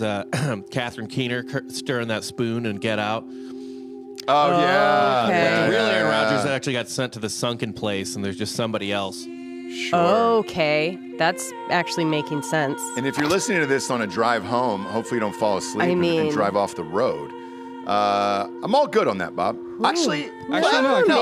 Catherine Keener stirring that spoon and Get Out. Oh yeah. okay. yeah, The real Aaron yeah. Rodgers actually got sent to the sunken place, and there's just somebody else. Sure. Okay, that's actually making sense. And if you're listening to this on a drive home, hopefully you don't fall asleep I and mean- drive off the road. I'm all good on that, Bob. Actually, no, I Mate, like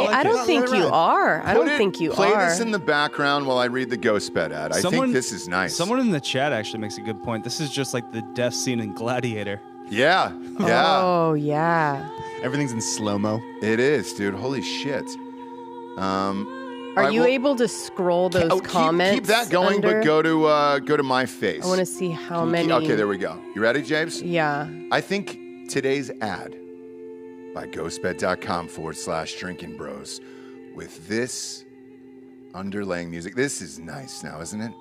I it. don't think you are. I put don't it- think you play are. this in the background while I read the ghost bed ad. I think this is nice. Someone in the chat actually makes a good point. This is just like the death scene in Gladiator. Yeah. Yeah. Oh yeah. Everything's in slow mo. It is, dude. Holy shit. Are you able to scroll those comments? Keep that going, under? but go to my face. I want to see how many. Okay, there we go. You ready, James? Yeah. I think today's ad by ghostbed.com/drinking bros with this underlaying music. This is nice now, isn't it?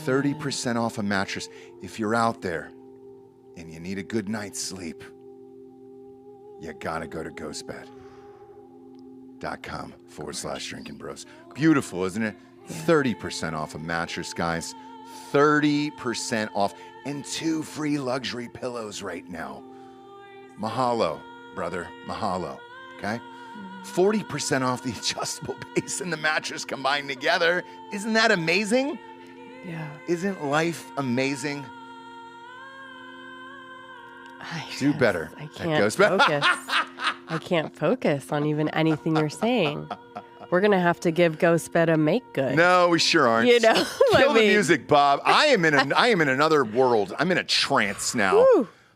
30% off a mattress. If you're out there and you need a good night's sleep, you gotta go to ghostbed.com/drinking bros. Beautiful, isn't it? 30% off a mattress, guys. 30% off and 2 free luxury pillows right now. Mahalo, brother. Mahalo. Okay? 40% off the adjustable base and the mattress combined together. Isn't that amazing? Yeah. Isn't life amazing? Do better. I at can't Ghost Bed. focus. I can't focus on even anything you're saying. We're going to have to give Ghost Bed a make good. No, we sure aren't. You know, Kill the music, Bob. I am in another world. I'm in a trance now.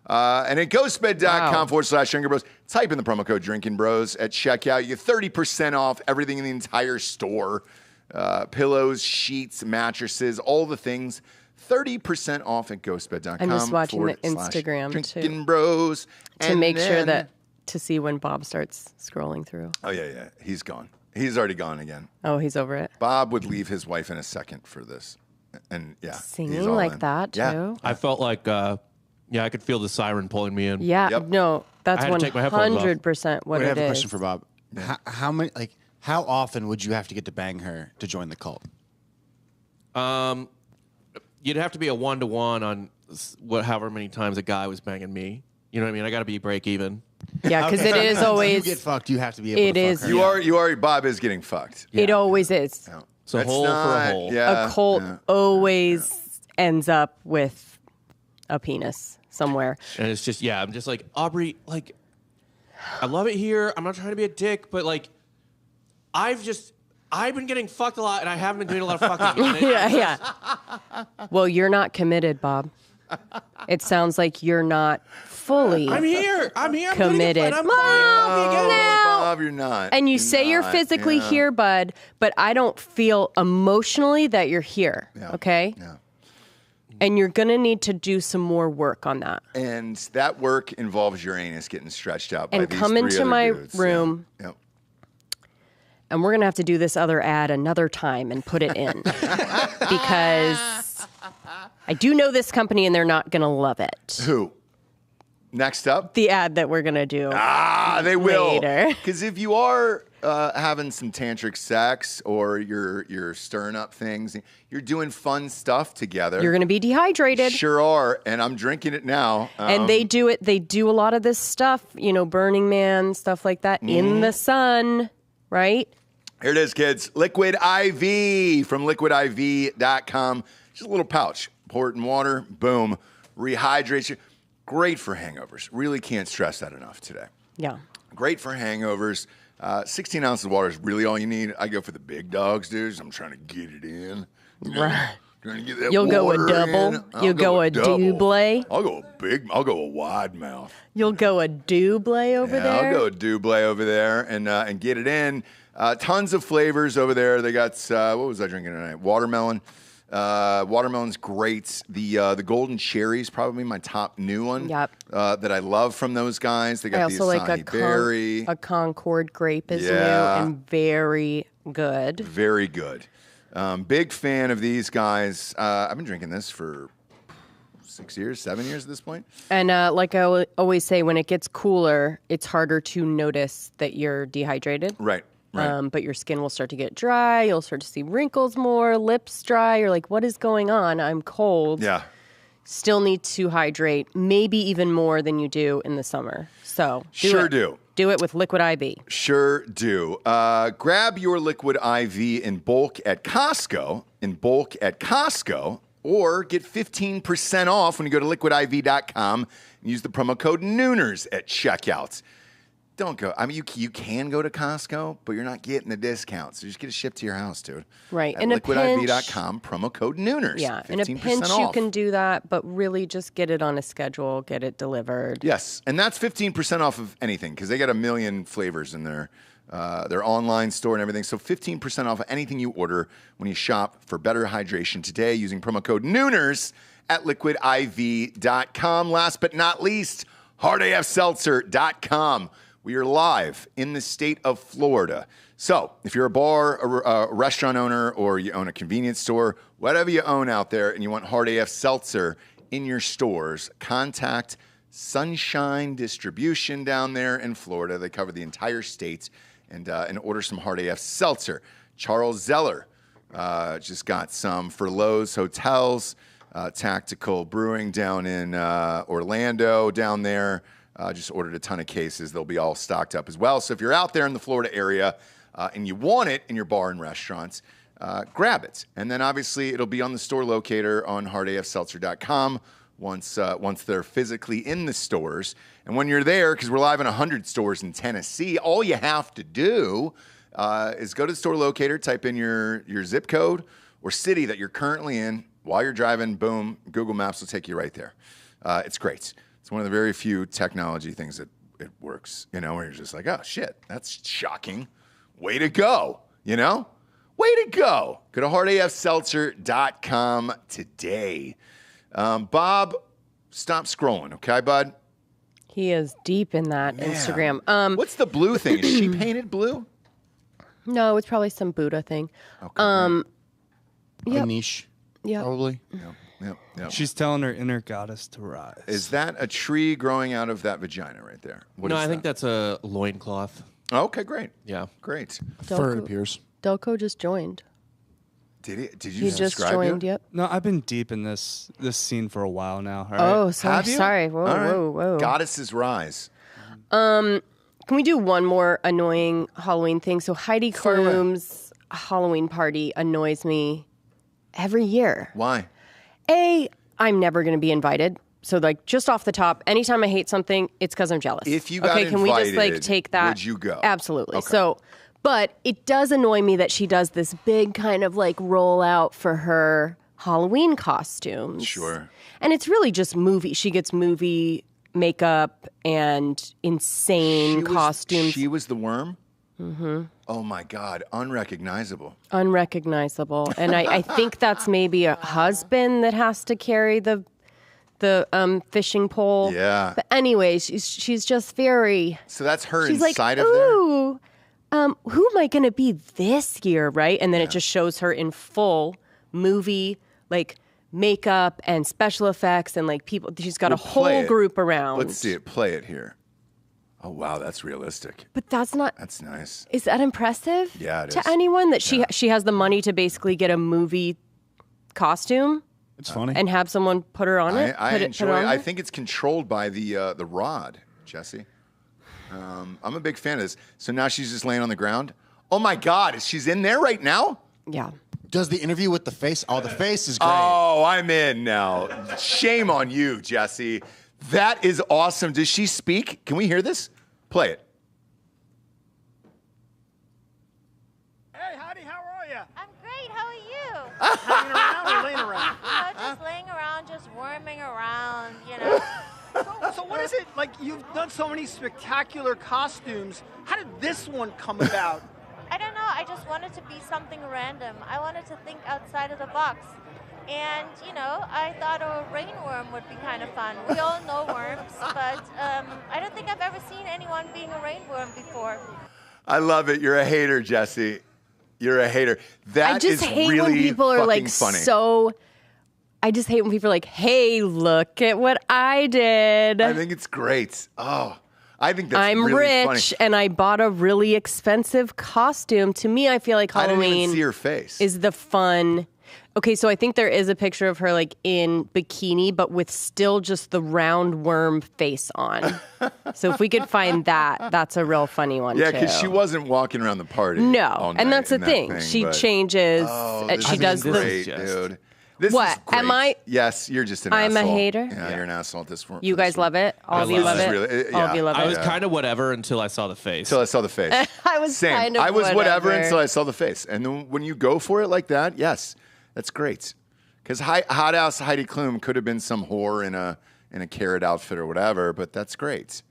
And at ghostbed.com/Drinking Bros, type in the promo code Drinking Bros at checkout. You get 30% off everything in the entire store. Pillows, sheets, mattresses, all the things. 30% off at ghostbed.com. I'm just watching the Instagram Drinking too. Bros. To make sure to see when Bob starts scrolling through. Oh, yeah. He's gone. He's already gone again. Oh, he's over it. Bob would leave his wife in a second for this. And yeah. he's Singing all like in. that too. Yeah. I felt like, I could feel the siren pulling me in. Yeah, Yep. no, that's I had to take my headphones off. 100% what Wait, I it have a is. question for Bob. How often would you have to get to bang her to join the cult? You'd have to be a 1-to-1 on however many times a guy was banging me. You know what I mean? I got to be break even. Yeah, because it is You always. get fucked. You have to be able It to is- fuck her. You are. Bob is getting fucked. It always is. No. So That's hole for a not- hole. Yeah, A cult yeah. always ends up with a penis somewhere. And it's just, I'm just like, Aubrey, like, I love it here. I'm not trying to be a dick, but like, I've been getting fucked a lot and I haven't been doing a lot of fucking. Yeah. Well, you're not committed, Bob. It sounds like you're not fully. I'm here. I'm Committed. I'm Mom, fucking again. now. Bob, you're not. And you say you're not. physically Yeah. here, bud, but I don't feel emotionally that you're here. Yeah. Okay? Yeah. And you're going to need to do some more work on that. And that work involves your anus getting stretched out by And these come three into other my dudes. room. Yeah. Yep. And we're going to have to do this other ad another time and put it in. Because I do know this company and they're not going to love it. Who? Next up? The ad that we're going to do. They will. Later. Because if you are having some tantric sex or you're stirring up things, you're doing fun stuff together. You're going to be dehydrated. Sure are, and I'm drinking it now. And they do it. They do a lot of this stuff, Burning Man, stuff like that, in the sun, right? Here it is, kids. Liquid IV from liquidiv.com. Just a little pouch. Pour it in water. Boom. Rehydrates you. Great for hangovers. Really can't stress that enough today. Yeah. Great for hangovers. 16 ounces of water is really all you need. I go for the big dogs, dude. I'm trying to get it in. Right. Trying to get that You'll go a water double. in. I'll You'll go a double. double. I'll go a wide mouth. You'll go a double over Yeah, there. I'll go a double over there and get it in. Tons of flavors over there. They got what was I drinking tonight? Watermelon. Watermelon's great. The golden cherry's probably my top new one. Yep. That I love from those guys. They got I also the like acai berry. a Concord grape is Yeah. new and very good. Very good. Big fan of these guys. I've been drinking this for 6 years, 7 years at this point. And like I always say, when it gets cooler, it's harder to notice that you're dehydrated. Right. But your skin will start to get dry. You'll start to see wrinkles more, lips dry. You're like, what is going on? I'm cold. Yeah. Still need to hydrate, maybe even more than you do in the summer. So Sure do. Do it with Liquid IV. Sure do. Grab your Liquid IV in bulk at Costco, or get 15% off when you go to liquidiv.com and use the promo code Nooners at checkout. Don't go. I mean, you can go to Costco, but you're not getting the discount. So just get it shipped to your house, dude. Right. At In a liquidiv.com, promo code Nooners. Yeah, in a 15% pinch off. you can do that, but really just get it on a schedule, get it delivered. Yes, and that's 15% off of anything because they got a million flavors in their online store and everything. So 15% off of anything you order when you shop for better hydration today using promo code Nooners at liquidiv.com. Last but not least, hardafseltzer.com. We are live in the state of Florida. So if you're a bar, a restaurant owner, or you own a convenience store, whatever you own out there, and you want Hard AF Seltzer in your stores, contact Sunshine Distribution down there in Florida. They cover the entire state, and order some Hard AF Seltzer. Charles Zeller just got some for Lowe's Hotels, Tactical Brewing down in Orlando down there. Just ordered a ton of cases. They'll be all stocked up as well. So if you're out there in the Florida area and you want it in your bar and restaurants, grab it. And then obviously it'll be on the store locator on hardafseltzer.com once they're physically in the stores. And when you're there, because we're live in 100 stores in Tennessee, all you have to do is go to the store locator, type in your zip code or city that you're currently in. While you're driving, boom, Google Maps will take you right there. It's great. It's one of the very few technology things that it works, where you're just like, oh, shit, that's shocking. Way to go, Way to go. Go to hardafseltzer.com today. Bob, stop scrolling, okay, bud? He is deep in that Instagram. What's the blue thing? Is she painted blue? No, it's probably some Buddha thing. Okay. A Yep. niche, Yep. probably. Yep. She's telling her inner goddess to rise. Is that a tree growing out of that vagina right there? What No, is I think that? that's a loincloth. Okay, great. Yeah. Great. Fur appears. Delco just joined. Did you He just subscribe joined, yet? yep. No, I've been deep in this scene for a while now. All right? Oh, sorry. Have you? Sorry. Whoa, All right. whoa. Goddesses rise. Can we do one more annoying Halloween thing? So Heidi Fire away. Klum's Halloween party annoys me every year. Why? I'm never going to be invited. So, just off the top, anytime I hate something, it's because I'm jealous. If you got okay, can we just invited, take that? would you go? Absolutely. Okay. So, but it does annoy me that she does this big kind of rollout for her Halloween costumes. Sure. And it's really just movie. She gets movie makeup and insane costumes. She was the worm? Mm-hmm. Oh, my God. Unrecognizable. Unrecognizable. And I think that's maybe a husband that has to carry the fishing pole. Yeah. But anyways, she's just very. So that's her She's inside like, of there? ooh, who am I going to be this year, right? And then it just shows her in full movie, makeup and special effects and people. She's got a Play whole it. group around. Let's see it. Play it here. Oh, wow. That's realistic. But that's not. That's nice. Is that impressive? Yeah, it to is. anyone that she has the money to basically get a movie costume It's funny. and have someone put her on it? I Put it enjoy on it. I her? think it's controlled by the rod, Jesse. I'm a big fan of this. So now she's just laying on the ground. Oh, my God. She's in there right now? Yeah. Does the interview with the face? Oh, the face is great. Oh, I'm in now. Shame on you, Jesse. That is awesome. Does she speak? Can we hear this? Play it. Hey, Heidi, how are you? I'm great. How are you? Hanging around or laying around? Just laying around, just worming around, So what is it, you've done so many spectacular costumes. How did this one come about? I don't know. I just wanted to be something random. I wanted to think outside of the box. And, I thought a rainworm would be kind of fun. We all know worms, but I don't think I've ever seen anyone being a rainworm before. I love it. You're a hater, Jesse. You're a hater. That I just is hate really when people are fucking funny. I just hate when people are like, hey, look at what I did. I think it's great. Oh, I think that's I'm really rich funny. and I bought a really expensive costume. To me, I feel like I didn't Halloween even see her face. is the fun. Okay, so I think there is a picture of her in bikini, but with still just the round worm face on. So if we could find that, that's a real funny one. Yeah, too. because she wasn't walking around the party. No, all and night that's the in that thing. She but- changes. Oh, and this she is does great, the. dude. This What? is great. Am I- Yes, you're just an I'm a asshole. hater? Yeah, you're an asshole at this point. You guys love it. All of you love it. All of you love I it. was kind of whatever until I saw the face. Until I saw the face. I was Same. kind of I was whatever whatever. until I saw the face. And then when you go for it like that, yes, that's great. Because Hot House Heidi Klum could have been some whore in a carrot outfit or whatever, but that's great.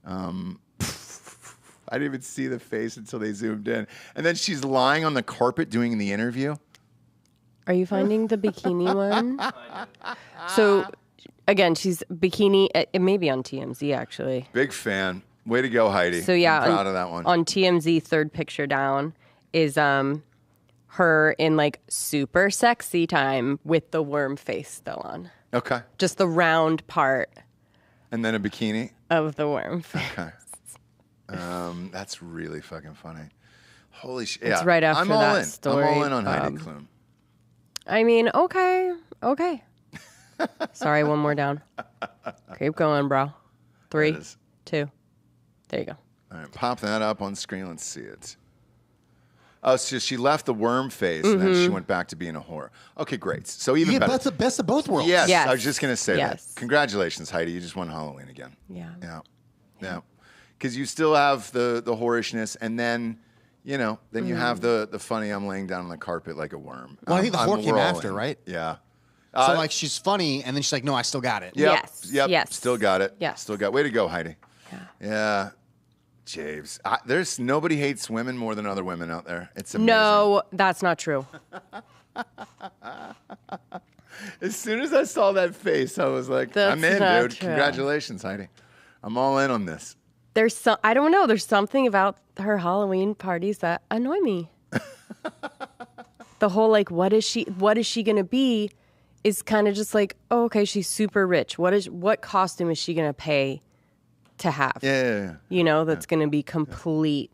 I didn't even see the face until they zoomed in. And then she's lying on the carpet doing the interview. Are you finding the bikini one? So, again, she's bikini. It may be on TMZ, actually. Big fan. Way to go, Heidi. So, yeah. I'm proud of that one. On TMZ, third picture down is her in super sexy time with the worm face still on. Okay. Just the round part And then a bikini. of the worm face. Okay. That's really fucking funny. Holy shit. It's Yeah. right after I'm all that in. story, I'm all in on Heidi Klum. I mean, okay. Sorry, one more down. Keep going, bro. 3, That is- 2. There you go. All right, pop that up on screen. Let's see it. Oh, so she left the worm phase and then she went back to being a whore. Okay, great. So even Yeah, better. that's the best of both worlds. Yes, Yes. I was just going to say Yes. that. Congratulations, Heidi. You just won Halloween again. Yeah. Yeah. Because you still have the whorishness, and then, then you have the funny, I'm laying down on the carpet like a worm. Well, I think the whore came we're all after, in. right? Yeah. So like she's funny, and then she's like, "No, I still got it." Yep, Yes, Yep. yes. Still got it. Yes. Still got. Way to go, Heidi. Yeah. Yeah. James, there's nobody hates women more than other women out there. It's amazing. No, that's not true. As soon as I saw that face, I was like, That's I'm in, not dude. true. Congratulations, Heidi. I'm all in on this. I don't know. There's something about her Halloween parties that annoy me. The whole like, what is she gonna be? Is kind of just like, oh, okay, she's super rich. What costume is she gonna pay to have? Yeah. That's gonna be complete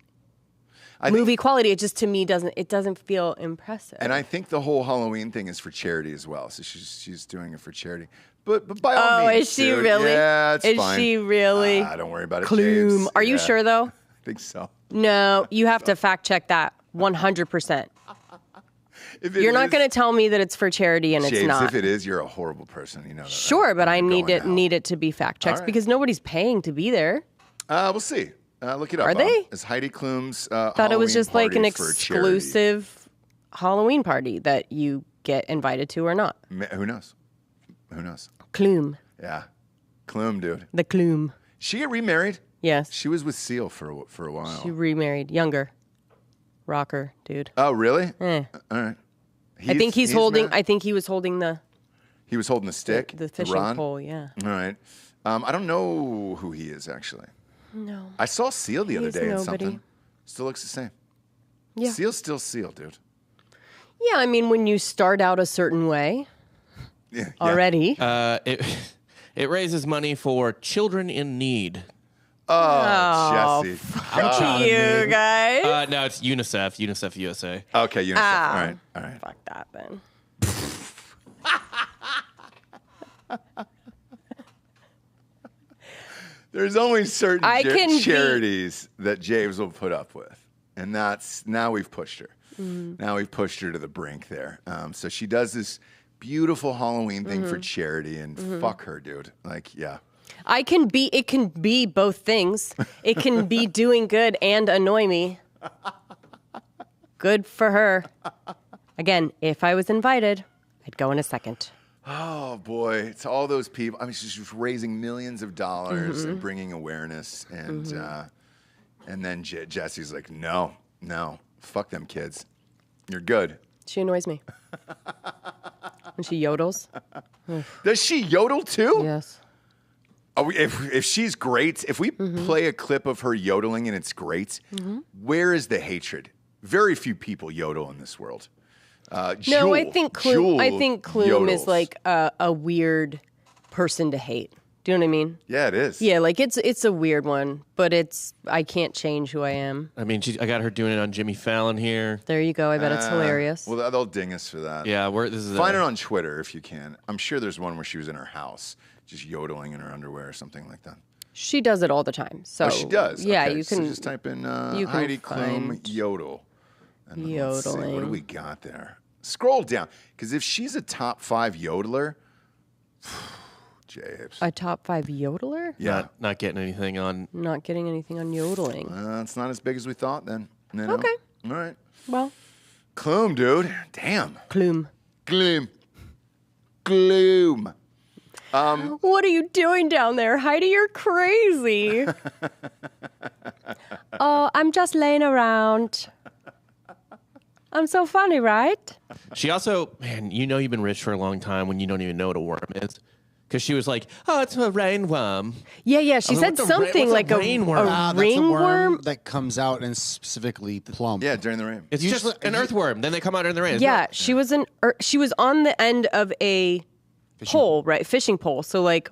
I think- movie quality. It just to me doesn't feel impressive. And I think the whole Halloween thing is for charity as well. So she's doing it for charity. But by all means, is she dude, really? Yeah, it's Is fine. she really? Don't worry about it, Clume. James. Are you Yeah, sure though? I think so. No, you have to fact check that 100%. If it You're not is- going to tell me that it's for charity and James, it's not. if it is, you're a horrible person. You know that. Sure, but I You're need going it to be fact checked right. because nobody's paying to be there. We'll see. Look it up. Are they? It's Heidi Klum's Thought it was Halloween just like an party for charity. exclusive Halloween party that you get invited to or not. Who knows? Who knows? Klume. Yeah. Klum, dude. The Klume. She get remarried? Yes. She was with Seal for a while. She remarried. Younger. Rocker, dude. Oh, really? Eh. All right. I think he's holding. married? I think he was holding the He was holding the stick. the fishing rod? pole. Yeah. All right. I don't know who he is actually. No. I saw Seal the other He's day in nobody. something. Still looks the same. Yeah. Seal's still Seal, dude. Yeah. I mean, when you start out a certain way Yeah. already. It raises money for children in need. Oh, Jesse. God. you guys. No, it's UNICEF. UNICEF USA. Okay, UNICEF. All right. All right. Fuck that then. There's only certain I can be- charities that James will put up with. And that's now we've pushed her. Now we've pushed her to the brink there. So she does this beautiful Halloween thing for charity, and fuck her, dude. Like, yeah. It can be both things. It can be doing good and annoy me. Good for her. Again, if I was invited, I'd go in a second. Oh boy, it's all those people. I mean, she's just raising millions of dollars and bringing awareness, and then Jesse's like, no, fuck them kids. You're good. She annoys me. When she yodels. Does she yodel too? Yes. If she's great, if we play a clip of her yodeling and it's great, where is the hatred? Very few people yodel in this world. No, I think Klume yodels. is like a weird person to hate. Do you know what I mean? Yeah, it is. Yeah, like it's a weird one, but I can't change who I am. I mean, I got her doing it on Jimmy Fallon here. There you go. I bet it's hilarious. Well, they'll ding us for that. Yeah, this is Find her on Twitter if you can. I'm sure there's one where she was in her house, just yodeling in her underwear or something like that. She does it all the time. So Oh, she does. Yeah, Okay, you so can just type in you can Heidi Klum find yodel. And then let's see, what do yodeling. we got there? Scroll down, because if she's a top 5 yodeler, James. a top 5 yodeler. Yeah, not getting anything on. Not getting anything on yodeling. it's not as big as we thought then. You know? Okay. All right. Well, Klum, dude. Damn. Klume. Gloom. Gloom. What are you doing down there, Heidi? You're crazy. Oh, I'm just laying around. I'm so funny, right? She also, man, you've been rich for a long time when you don't even know what a worm is. Because she was like, oh, it's a rainworm. Yeah. She I was said like, something what's like a a rainworm? That's a ringworm. worm that comes out and specifically plump. Yeah, during the rain. It's Usually- just an earthworm. Then they come out in the rain. Yeah, she was on the end of a pole, right? Fishing pole. So like,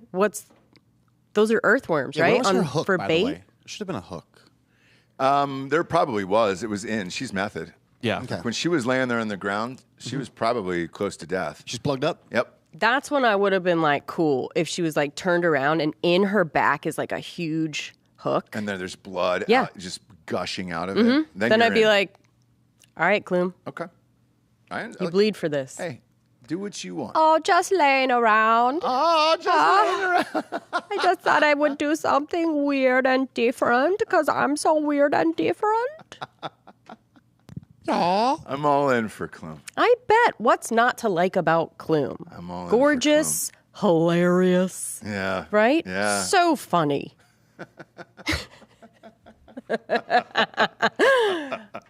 those are earthworms, Yeah, right? what was her hook, for by bait. the way? It should have been a hook. There probably was. It was in. She's method. Yeah. Okay. When she was laying there on the ground, she was probably close to death. She's plugged up. Yep. That's when I would have been like, cool, if she was like turned around and in her back is like a huge hook. And then there's blood Yeah. just gushing out of it. Then you're I'd be in. like, All right, Kloom. Okay. You bleed for this. Hey, do what you want. Oh, just laying around. Oh, just laying around. I just thought I would do something weird and different because I'm so weird and different. I'm all in for Kloom. I bet. What's not to like about Kloom? I'm all in Gorgeous, hilarious, Yeah. right? Yeah. So funny.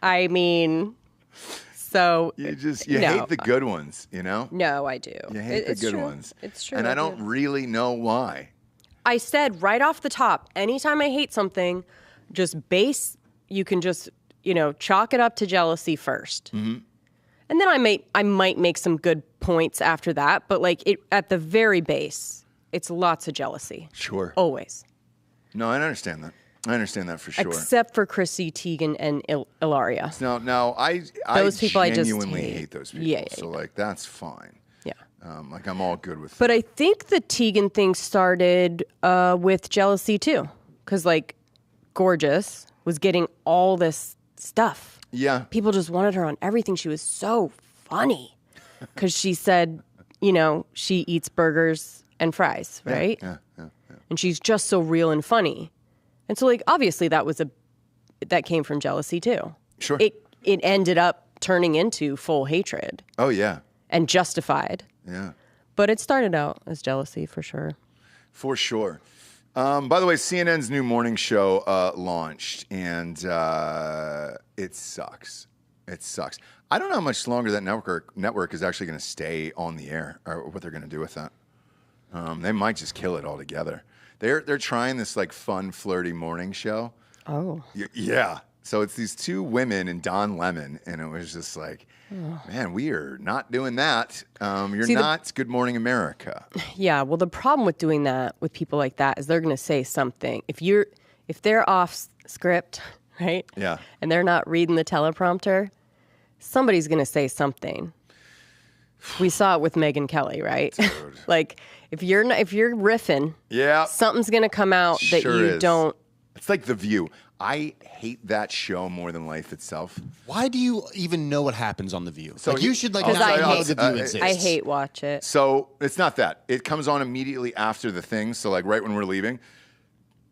I mean, so You no. hate the good ones, you know? No, I do. You hate the It's good true. ones. It's true. And I don't do. really know why. I said right off the top, anytime I hate something, you can just, chalk it up to jealousy first. Mm-hmm. And then I might make some good points after that, but at the very base, it's lots of jealousy. Sure. Always. No, I understand that. I understand that for sure. Except for Chrissy Teigen and Ilaria. No, I Those people I just genuinely hate. hate those people. Yeah. So that's fine. Yeah. I'm all good with But I think the Teigen thing started with jealousy too. Because Gorgeous was getting all this stuff. Yeah. People just wanted her on everything. She was so funny. Because she said, she eats burgers and fries, right? Yeah. And she's just so real and funny. And so obviously that came from jealousy too. Sure. It ended up turning into full hatred Oh, yeah. and justified. Yeah. But it started out as jealousy for sure. For sure. By the way, CNN's new morning show launched, and it sucks. It sucks. I don't know how much longer that network is actually going to stay on the air, or what they're going to do with that. They might just kill it altogether. They're trying this fun, flirty morning show. Oh. Yeah. So it's these two women and Don Lemon, and it was just man, we are not doing that. You're not Good Morning America. Yeah, well, the problem with doing that with people like that is they're going to say something. If they're off script, right? Yeah. And they're not reading the teleprompter, somebody's going to say something. We saw it with Megyn Kelly, right? If you're riffing, Yeah. something's going to come out that Sure you is. don't. It's like The View. I hate that show more than life itself. Why do you even know what happens on The View? So you should Because not I know hate- The View exists. I hate watch it. So it's not that. It comes on immediately after the thing. So right when we're leaving,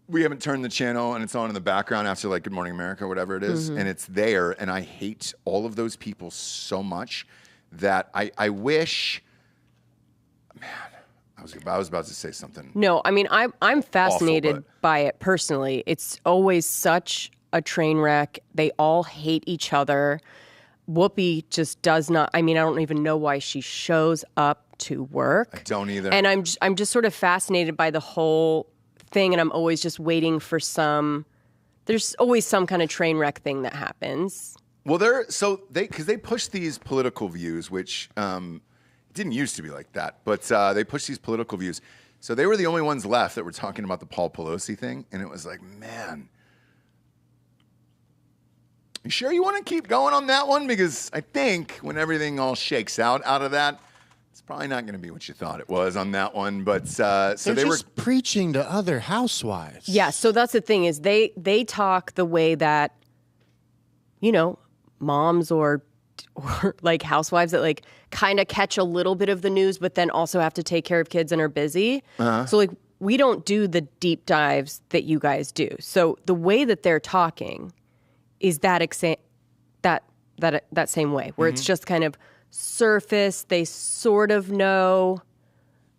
we haven't turned the channel and it's on in the background after Good Morning America, whatever it is, and it's there. And I hate all of those people so much that I wish. Man, I was about to say something. No, I mean I'm fascinated Awful, by it personally. It's always such a train wreck. They all hate each other. Whoopi just does not. I mean, I don't even know why she shows up to work. I don't either. And I'm just sort of fascinated by the whole thing, and I'm always just waiting for there's always some kind of train wreck thing that happens. Well, because they push these political views, which it didn't used to be like that, but they push these political views. So they were the only ones left that were talking about the Paul Pelosi thing, and it was man, you sure you want to keep going on that one? Because I think when everything all shakes out of that, it's probably not going to be what you thought it was on that one. But so They're they just were preaching to other housewives. Yeah, so that's the thing is they talk the way that, moms or housewives that kind of catch a little bit of the news, but then also have to take care of kids and are busy. So we don't do the deep dives that you guys do. So the way that they're talking is that same way, where it's just kind of surface. They sort of know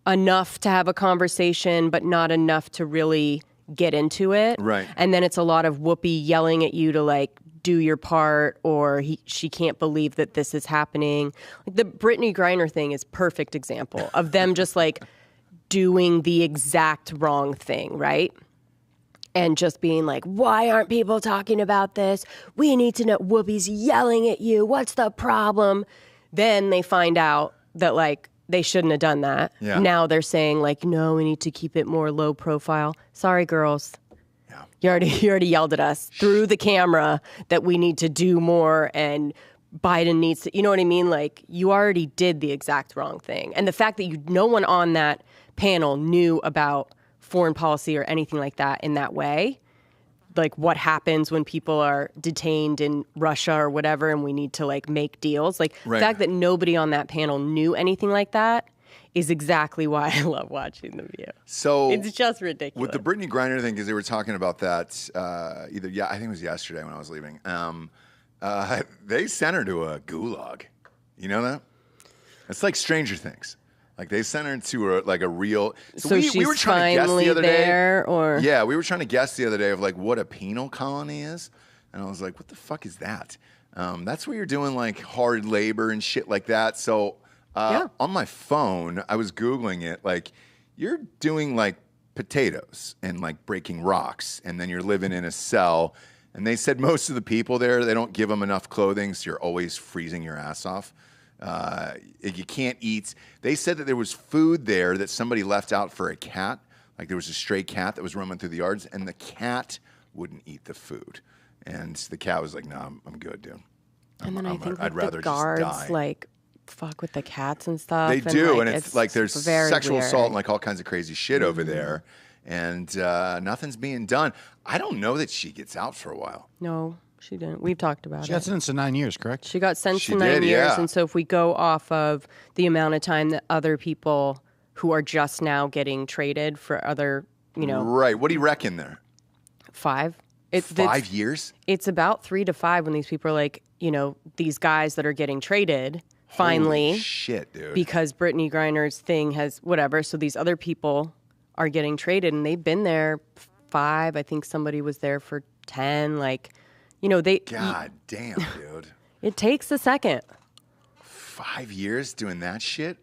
enough to have a conversation, but not enough to really get into it. Right. And then it's a lot of Whoopi yelling at you to do your part, or she can't believe that this is happening. The Brittany Griner thing is perfect example of them just doing the exact wrong thing, right? And just being why aren't people talking about this? We need to know. Whoopi's yelling at you. What's the problem? Then they find out that they shouldn't have done that. Yeah. Now they're saying no, we need to keep it more low profile. Sorry, girls. Yeah. You already yelled at us through the camera that we need to do more and Biden needs to, you know what I mean? You already did the exact wrong thing. And the fact that no one on that panel knew about foreign policy or anything like that in that way, like what happens when people are detained in Russia or whatever, and we need to like make deals. Like the fact that nobody on that panel knew anything like that is exactly why I love watching The View. So it's just ridiculous. With the Brittany Griner thing, because they were talking about that I think it was yesterday when I was leaving. They sent her to a gulag. You know that? It's like Stranger Things. Like they sent her to a real. So we were trying to guess the other there, day. or yeah, we were trying to guess the other day of like what a penal colony is, and I was like, what the fuck is that? That's where you're doing like hard labor and shit like that. So on my phone, I was Googling it. Like you're doing like potatoes and like breaking rocks, and then you're living in a cell. And they said most of the people there, they don't give them enough clothing, so you're always freezing your ass off. You can't eat. They said that there was food there that somebody left out for a cat. Like there was a stray cat that was roaming through the yards, and the cat wouldn't eat the food. And the cat was like, "No, I'm good, dude." And then I think I'd rather the guards just die. like fuck with the cats and stuff. They do, and like, it's like there's very sexual weird. assault and like all kinds of crazy shit over there, and nothing's being done. I don't know that she gets out for a while. No, she didn't. We've talked about She it. got sentenced to 9 years, correct? She got sentenced She to 9 did, years, yeah. and so if we go off of the amount of time that other people who are just now getting traded for other, Right. What do you reckon there? 5. 5 years? It's about 3 to 5 when these people are like, these guys that are getting traded finally. Holy shit, dude. Because Brittany Griner's thing has whatever. So these other people are getting traded, and they've been there 5. I think somebody was there for 10. Like, they. God damn, dude. It takes a second. 5 years doing that shit?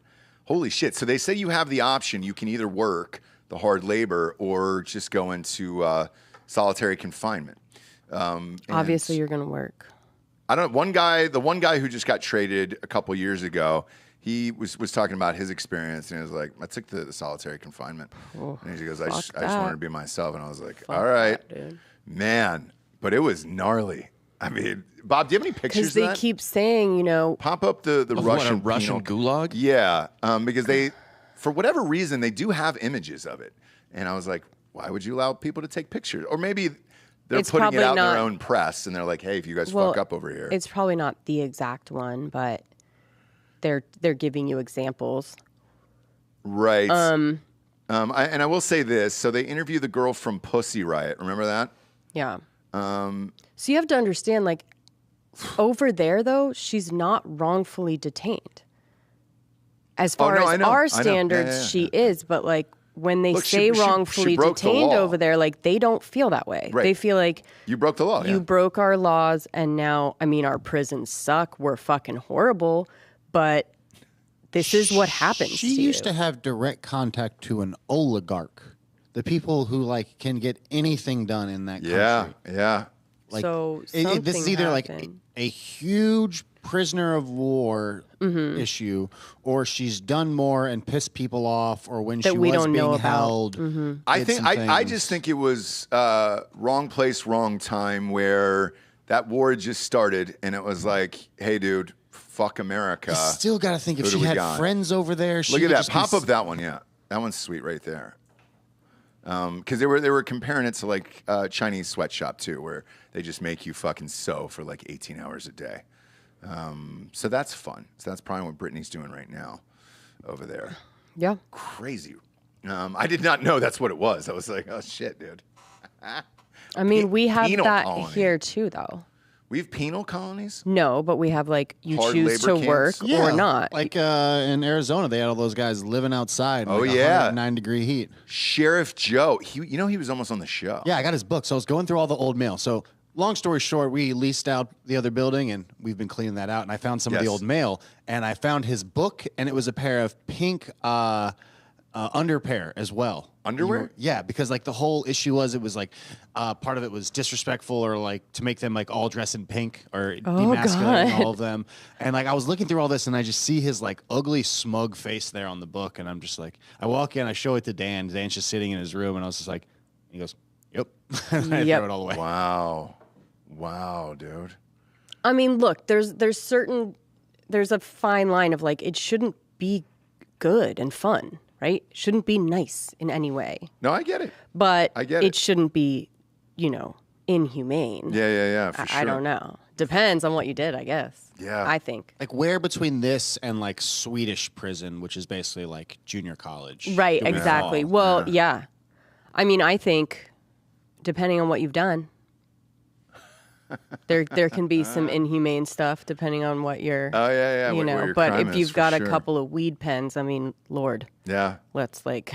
Holy shit. So they say you have the option. You can either work the hard labor or just go into solitary confinement. Obviously, you're going to work. I don't know. The one guy who just got traded a couple years ago, he was talking about his experience, and he was like, I took the solitary confinement. And he goes, I just wanted to be myself. And I was like, all right, man. But it was gnarly. I mean, Bob, do you have any pictures of Because that? they keep saying, Pop up the Russian Russian penal- gulag? Yeah, because they, for whatever reason, they do have images of it. And I was like, why would you allow people to take pictures? Or maybe they're It's putting it probably out in not- their own press, and they're like, hey, if you guys fuck up over here. It's probably not the exact one, but they're giving you examples. Right. I will say this. So they interviewed the girl from Pussy Riot. Remember that? Yeah. So you have to understand, like, over there, though, she's not wrongfully detained. As far I as know. our I know. standards, Yeah. she is. But, like, when they Look, say she wrongfully broke the detained law. over there, like, they don't feel that way. Right. They feel like You broke the law. you yeah. broke our laws, and now, I mean, our prisons suck. We're fucking horrible. But this is what happens She to used you. to have direct contact to an oligarch, the people who like can get anything done in that country. Yeah. Like, So this is something either like happened. a huge prisoner of war Mm-hmm. issue, or she's done more and pissed people off, or when That she we was don't being know about. held. I did think some I things. just think it was wrong place, wrong time, where that war had just started, and it was like, hey, dude, fuck America. I still got to think if Who do she we had got? friends over there. She Look at would that. just be Pop up that one. Yeah, that one's sweet right there. Because they were comparing it to like Chinese sweatshop too, where they just make you fucking sew for like 18 hours a day. So that's fun. So that's probably what Brittany's doing right now over there. Yeah. Crazy. I did not know that's what it was. I was like, oh shit, dude. I mean, we have penal that colony. here, too, though. We have penal colonies. No, but we have like you Hard choose to labor camps? work Yeah, or not. Like in Arizona, they had all those guys living outside. In Oh, like yeah. 109-degree heat. Sheriff Joe. He was almost on the show. Yeah, I got his book. So I was going through all the old mail. So long story short, we leased out the other building, and we've been cleaning that out. And I found some of the Yes. old mail, and I found his book, and it was a pair of pink underpair as well. Underwear? Yeah, because like the whole issue was it was like part of it was disrespectful or like to make them like all dress in pink or demasculating God. all of them. And like I was looking through all this and I just see his like ugly smug face there on the book, and I'm just like, I walk in, I show it to Dan. Dan's just sitting in his room, and I was just like, he goes, "Yep," and I Yep. throw it all away. Wow, dude. I mean, look, there's a fine line of like it shouldn't be good and fun, right? It shouldn't be nice in any way. No, I get it. But I get it. shouldn't be, inhumane. Yeah, for sure. I don't know. Depends on what you did, I guess. Yeah. I think. Like where between this and like Swedish prison, which is basically like junior college. Right, do we exactly. fall? Well, yeah. I mean, I think depending on what you've done, there can be some inhumane stuff depending on what you're. Oh yeah. You what know, your but crime if is, you've for got a sure. couple of weed pens, I mean, Lord, Yeah. let's like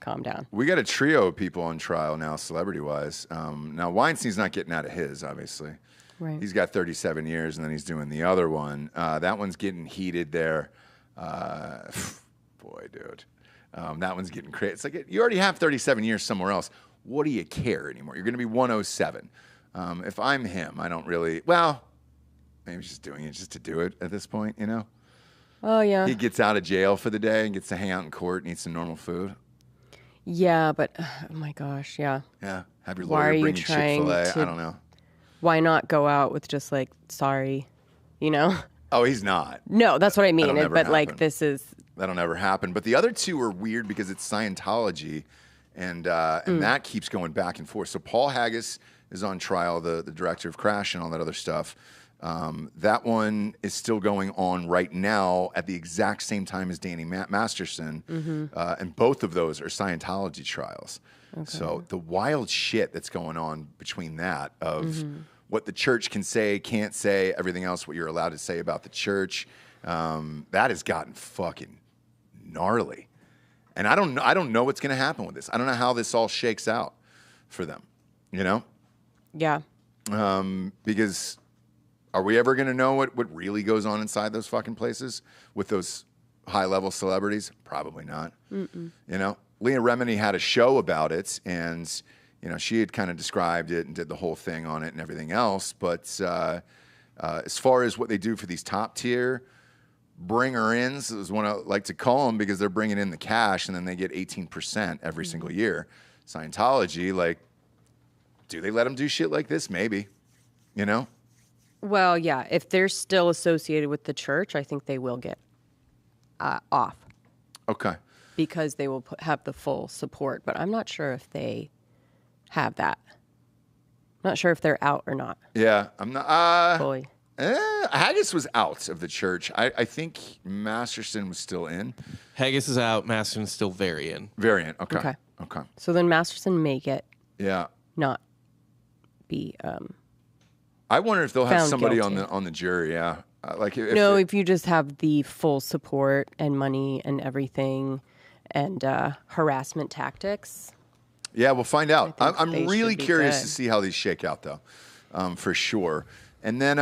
calm down. We got a trio of people on trial now, celebrity-wise. Now, Weinstein's not getting out of his, obviously. Right. He's got 37 years, and then he's doing the other one. That one's getting heated there. Boy, dude. That one's getting crazy. It's like you already have 37 years somewhere else. What do you care anymore? You're going to be 107. If I'm him, I don't really... Well, maybe he's just doing it just to do it at this point, you know? Oh, yeah. He gets out of jail for the day and gets to hang out in court and eat some normal food. Yeah, but oh my gosh, yeah. Yeah, have your Why are lawyer you bring you trying Chick-fil-A. to- I don't know. Why not go out with just like, sorry, you know? Oh, he's not. No, that's what I mean. never But like, happen. this is. That'll never happen. But the other two are weird because it's Scientology, and that keeps going back and forth. So Paul Haggis is on trial, the director of Crash and all that other stuff. That one is still going on right now at the exact same time as Danny Masterson, and both of those are Scientology trials. So the wild shit that's going on between that of what the church can say, can't say, everything else, what you're allowed to say about the church, that has gotten fucking gnarly. And I don't know what's going to happen with this. I don't know how this all shakes out for them, you know? Yeah. Because are we ever going to know what really goes on inside those fucking places with those high-level celebrities? Probably not. You know, Leah Remini had a show about it, and, you know, she had kind of described it and did the whole thing on it and everything else. But as far as what they do for these top-tier bringer-ins, is what I like to call them, because they're bringing in the cash, and then they get 18% every single year. Scientology, like, do they let them do shit like this? Maybe, you know? Well, yeah. If they're still associated with the church, I think they will get off Okay. because they will have the full support. But I'm not sure if they have that. Not sure if they're out or not Yeah, I'm not. fully. Haggis was out of the church. I think Masterson was still in. Haggis is out. Masterson's still very in. Variant. Okay. Okay. Okay. So then Masterson may get Yeah. not be. I wonder if they'll have Found somebody guilty. on the jury. Yeah. Like if No, it- if you just have the full support and money and everything and harassment tactics. yeah, we'll find out. I think I'm they really should be curious good. to see how these shake out, though, for sure. And then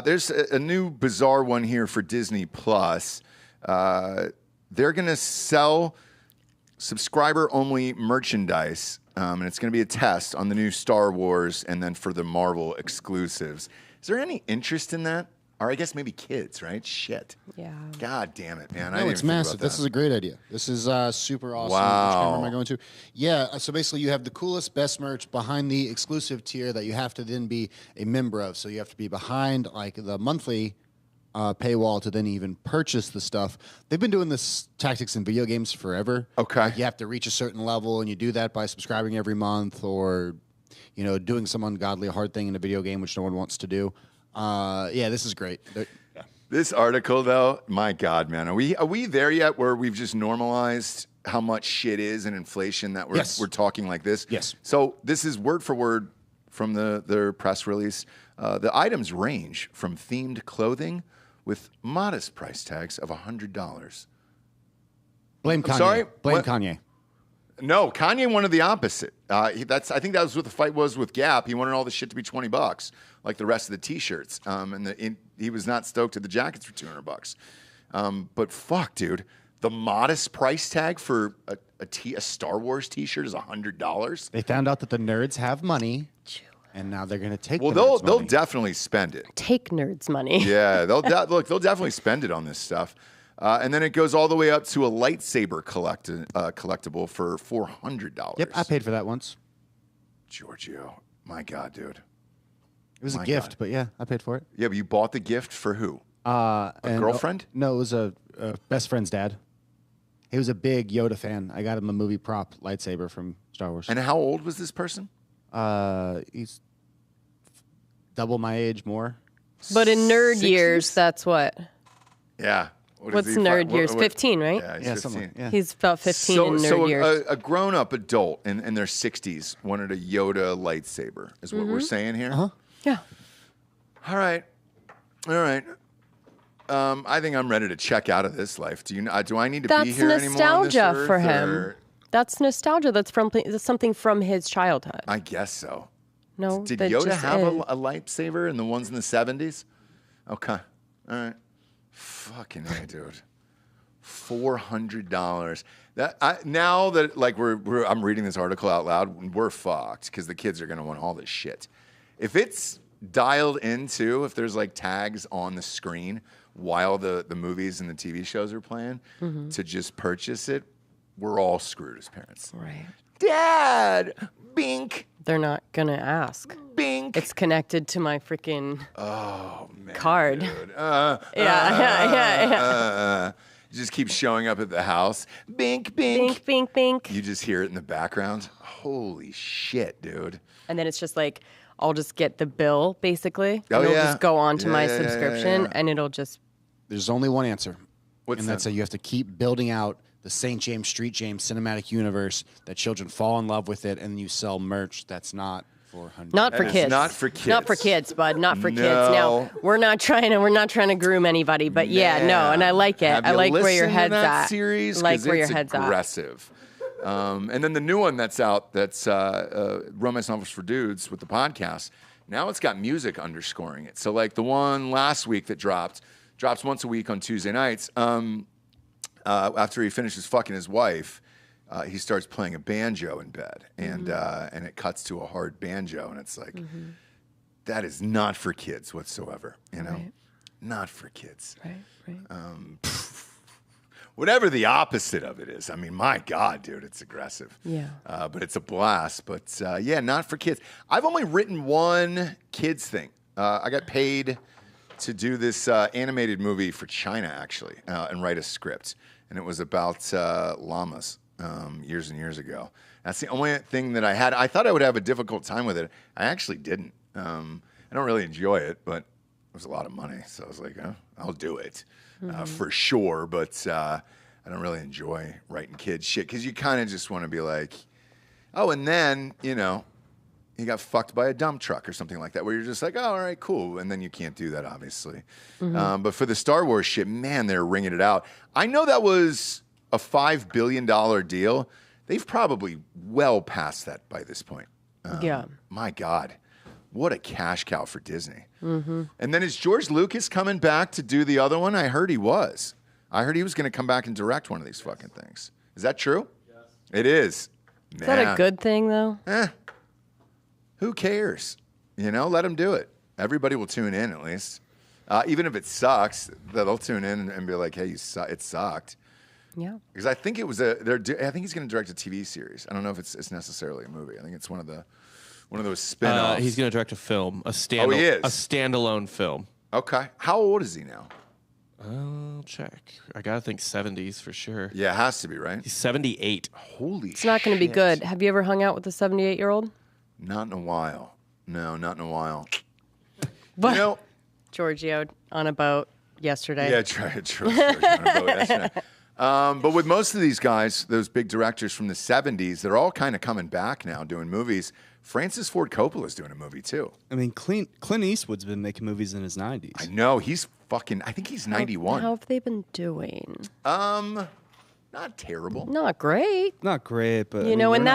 there's a new bizarre one here for Disney Plus. They're going to sell subscriber-only merchandise, and it's going to be a test on the new Star Wars and then for the Marvel exclusives. Is there any interest in that? Or I guess maybe kids, right? Shit. Yeah. God damn it, man. I No, didn't it's even think massive. about This that. is a great idea. This is super awesome. Wow. Which camera am I going to? Yeah, so basically you have the coolest, best merch behind the exclusive tier that you have to then be a member of. So you have to be behind like the monthly paywall to then even purchase the stuff. They've been doing this tactics in video games forever. Okay. Like you have to reach a certain level, and you do that by subscribing every month or, you know, doing some ungodly hard thing in a video game, which no one wants to do. Yeah, this is great. This article, though, my God, man, are we there yet where we've just normalized how much shit is and inflation that Yes. we're talking like this? Yes. So this is word for word from their press release. The items range from themed clothing with modest price tags of $100. Blame Kanye. sorry? Blame What? Kanye. No, Kanye wanted the opposite. I think that was what the fight was with Gap. He wanted all the shit to be $20, like the rest of the T-shirts. He was not stoked at the jackets for $200. But fuck, dude, the modest price tag for a Star Wars T-shirt is $100. They found out that the nerds have money, and now they're going to take. Well, the nerds' they'll money. definitely spend it. Take nerds' money. Yeah, they'll definitely spend it on this stuff. And then it goes all the way up to a lightsaber collectible for $400. Yep, I paid for that once. Giorgio, my God, dude. It was My a gift, God. but yeah, I paid for it. Yeah, but you bought the gift for who? A girlfriend? No, it was a best friend's dad. He was a big Yoda fan. I got him a movie prop lightsaber from Star Wars. And how old was this person? He's double my age more. But in nerd 60s? years, that's what? Yeah. What is What's he, nerd years? what- 15, right? Yeah, he's Yeah, 15. something. Yeah. He's about 15 So, in nerd so years. a grown-up adult in their 60s wanted a Yoda lightsaber, is what we're saying here? Uh-huh. Yeah. All right. I think I'm ready to check out of this life. Do I need to be That's here anymore on this nostalgia for earth, him. or- That's nostalgia. That's something from his childhood. I guess so. No, Did that Yoda just have is. a lightsaber in the ones in the 70s? Okay. All right. Fucking A, dude. $400. Now that like I'm reading this article out loud, we're fucked because the kids are gonna want all this shit. If it's dialed into, if there's like tags on the screen while the movies and the TV shows are playing, to just purchase it, we're all screwed as parents. Right. Dad, bink, They're not gonna ask. bink. It's connected to my freaking Man, card. dude. Yeah. It just keeps showing up at the house. Bink, bink. Bink, bink, bink. You just hear it in the background. Holy shit, dude. And then it's just like, I'll just get the bill, basically. Oh, and it'll yeah. just go on to Yeah, my yeah, yeah, subscription, yeah. and it'll just... There's only one answer. What's and that's that? that you have to keep building out the St. James, Street James cinematic universe that children fall in love with it, and you sell merch that's not for hundreds. Not for That is kids. not for kids. Not for kids, bud. Not for kids. No. Now we're not trying to groom anybody, but yeah, no, and I like it. Have I you like where your listened to head's that at. Series? Like 'Cause where your it's head's at. aggressive. And then the new one that's out, that's Romance Novels for Dudes with the podcast. Now it's got music underscoring it. So like the one last week that drops once a week on Tuesday nights. After he finishes fucking his wife, he starts playing a banjo in bed, and it cuts to a hard banjo, and it's like, that is not for kids whatsoever, you know, Right. not for kids. Right. Whatever the opposite of it is. I mean, my God, dude, it's aggressive. Yeah. But it's a blast. But yeah, not for kids. I've only written one kids thing. I got paid to do this animated movie for China, actually, and write a script. And it was about llamas years and years ago. That's the only thing that I had. I thought I would have a difficult time with it. I actually didn't. I don't really enjoy it, but it was a lot of money. So I was like, I'll do it for sure. But I don't really enjoy writing kids shit because you kind of just want to be like, oh, and then, you know, he got fucked by a dump truck or something like that, where you're just like, oh, all right, cool. And then you can't do that, obviously. But for the Star Wars shit, man, they're ringing it out. I know that was a $5 billion deal. They've probably well past that by this point. Yeah. My God, what a cash cow for Disney. And then is George Lucas coming back to do the other one? I heard he was. I heard he was going to come back and direct one of these fucking things. Is that true? Yes. It is. Is that a good thing, though? Who cares? You know, let them do it. Everybody will tune in at least. Even if it sucks, they'll tune in and be like, hey, it sucked. Yeah. Because I think it was I think he's going to direct a TV series. I don't know if it's necessarily a movie. I think it's one of those spin-offs. He's going to direct a film, he is? a standalone film. Okay. How old is he now? I'll check. I gotta think 70s for sure. Yeah, it has to be, right? He's 78. Holy It's not going to be good. Have you ever hung out with a 78-year-old? Not in a while. No, not in a while. What? You know, Giorgio on a boat yesterday. yeah, true. But with most of these guys, those big directors from the 70s, they're all kind of coming back now doing movies. Francis Ford Coppola's doing a movie too. I mean, Clint Eastwood's been making movies in his 90s. I know, he's fucking, I think he's 91. How have they been doing? Not terrible. Not great. Not great, but You know, and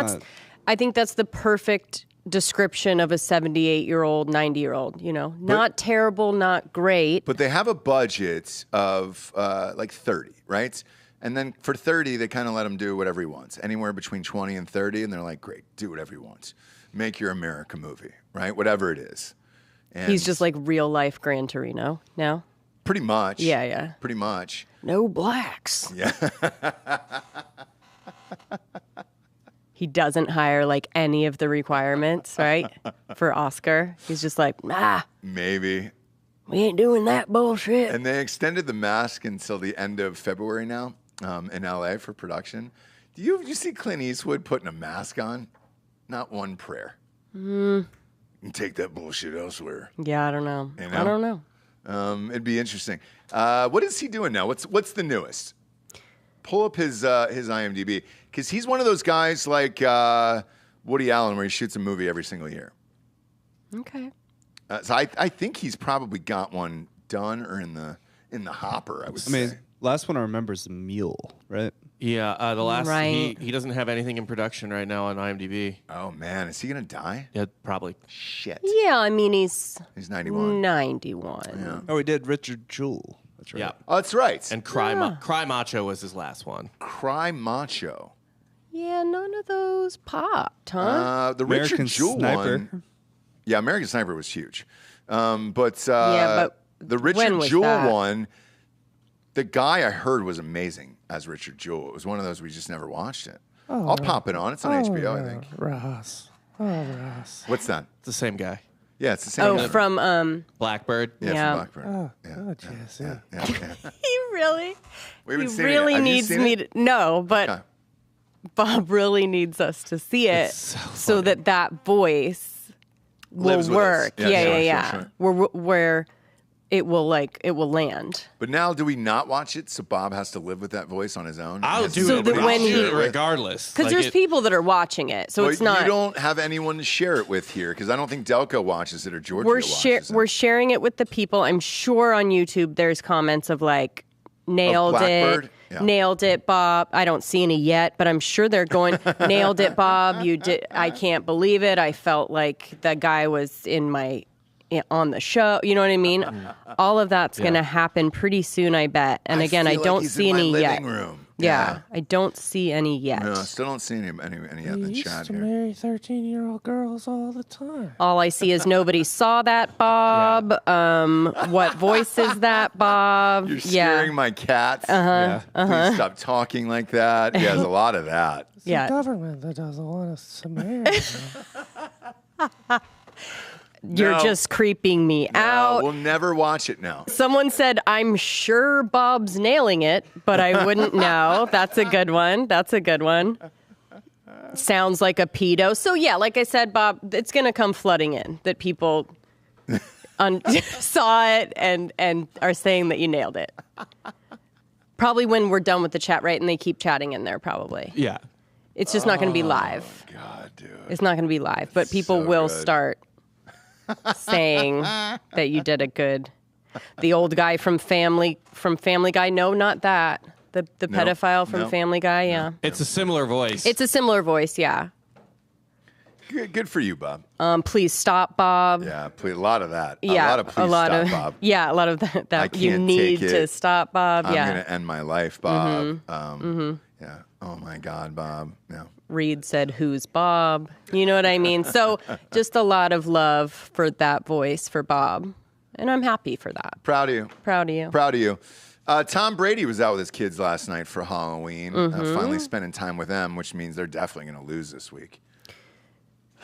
I think that's the perfect description of a 78-year-old, 90-year-old, you know. Not terrible, not great. But they have a budget of like 30, right? And then for 30, they kind of let him do whatever he wants, anywhere between 20 and 30. And they're like, great, do whatever you want. Make your America movie, right? Whatever it is. And He's just like real-life Gran Torino now. pretty much. Yeah. Pretty much. No blacks. Yeah. He doesn't hire like any of the requirements, right? For Oscar. He's just like, nah, Maybe. we ain't doing that bullshit. And they extended the mask until the end of February now in LA for production. Do you see Clint Eastwood putting a mask on? Not one prayer. And take that bullshit elsewhere. Yeah, I don't know. You know? I don't know. It'd be interesting. What is he doing now? What's the newest? Pull up his IMDb, because he's one of those guys like Woody Allen, where he shoots a movie every single year. Okay. So I think he's probably got one done or in the hopper. I would say. Last one I remember is The Mule, right? Yeah, the last Right. he doesn't have anything in production right now on IMDb. Oh man, is he gonna die? Yeah, probably. Shit. Yeah, I mean, he's 91. 91. Yeah. Oh, he did Richard Jewell. That's right. Yeah. Oh, that's right. And Cry Macho was his last one. Cry Macho. Yeah, none of those popped, huh? The American Richard Jewell Sniper. one. Yeah, American Sniper was huge. But but the when Richard was Jewell that? one, the guy I heard was amazing as Richard Jewell. It was one of those we just never watched it. I'll pop it on. It's on HBO, I think. Ross. Oh, Ross. What's that? It's the same guy. Yeah, it's the same. guy. From Blackbird. Yeah, Yeah. from Blackburn. Yeah. he really, We haven't he seen it really yet. Have you needs seen me it? to no, but Okay. Bob really needs us to see it so that voice will Lives with us. work. Yeah, Yeah, sure. Where it will land. But now, do we not watch it? So Bob has to live with that voice on his own. I'll do So it. that when I'll he- do it regardless. Because there's people that are watching it, so But it's not. You don't have anyone to share it with here, because I don't think Delco watches it or Georgia watches it. We're sharing it with the people. I'm sure on YouTube there's comments of like, nailed Blackbird? it, Yeah. nailed it, Bob. I don't see any yet, but I'm sure they're going, nailed it, Bob. You did. I can't believe it. I felt like the guy was on the show. You know what I mean? All of that's going to happen pretty soon, I bet. And again, I feel don't like he's see in my any living yet. room. Yeah, I don't see any yet. No, I still don't see any yet in the chat here. marry 13-year-old girls all the time. All I see is nobody saw that, Bob. What voice is that, Bob? You're scaring my cats. Please stop talking like that. Yeah, there's a lot of that. Yeah. Government that doesn't want us to marry. You're No. just creeping me out. We'll never watch it now. Someone said, I'm sure Bob's nailing it, but I wouldn't know. That's a good one. Sounds like a pedo. So, yeah, like I said, Bob, it's going to come flooding in that people saw it and are saying that you nailed it. Probably when we're done with the chat, right? And they keep chatting in there, probably. Yeah. It's just not going to be live. God, dude. It's not going to be live, but people so will good. start saying that you did a good. The old guy from Family Guy. No, not that. The pedophile from no. Family Guy. Yeah, It's a similar voice. it's a similar voice. Yeah. Good for you, Bob. Please stop, Bob. Yeah, please, a lot of that. Yeah, a lot of please stop, Bob. Yeah, a lot of that. I That you can't need take to it. stop, Bob. I'm Yeah. gonna end my life, Bob. Yeah. Oh my God, Bob. No. Reed said, "Who's Bob?" You know what I mean? So just a lot of love for that voice for Bob, and I'm happy for that. Proud of you. Proud of you. Proud of you. Tom Brady was out with his kids last night for Halloween. Finally spending time with them, which means they're definitely going to lose this week.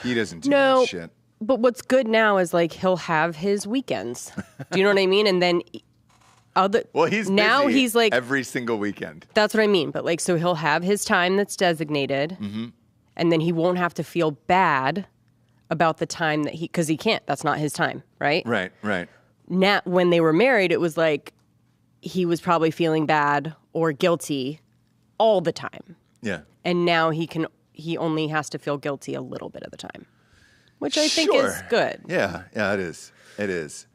He doesn't do No, that shit. but what's good now is like he'll have his weekends. Do you know what I mean? And then Well, he's now busy he's like every single weekend. that's what I mean. But like so he'll have his time that's designated, and then he won't have to feel bad about the time that because he can't. That's not his time, right? Right. Now, when they were married, it was like he was probably feeling bad or guilty all the time, Yeah. and now he only has to feel guilty a little bit of the time, which I think is Sure. good. Yeah, it is. It is.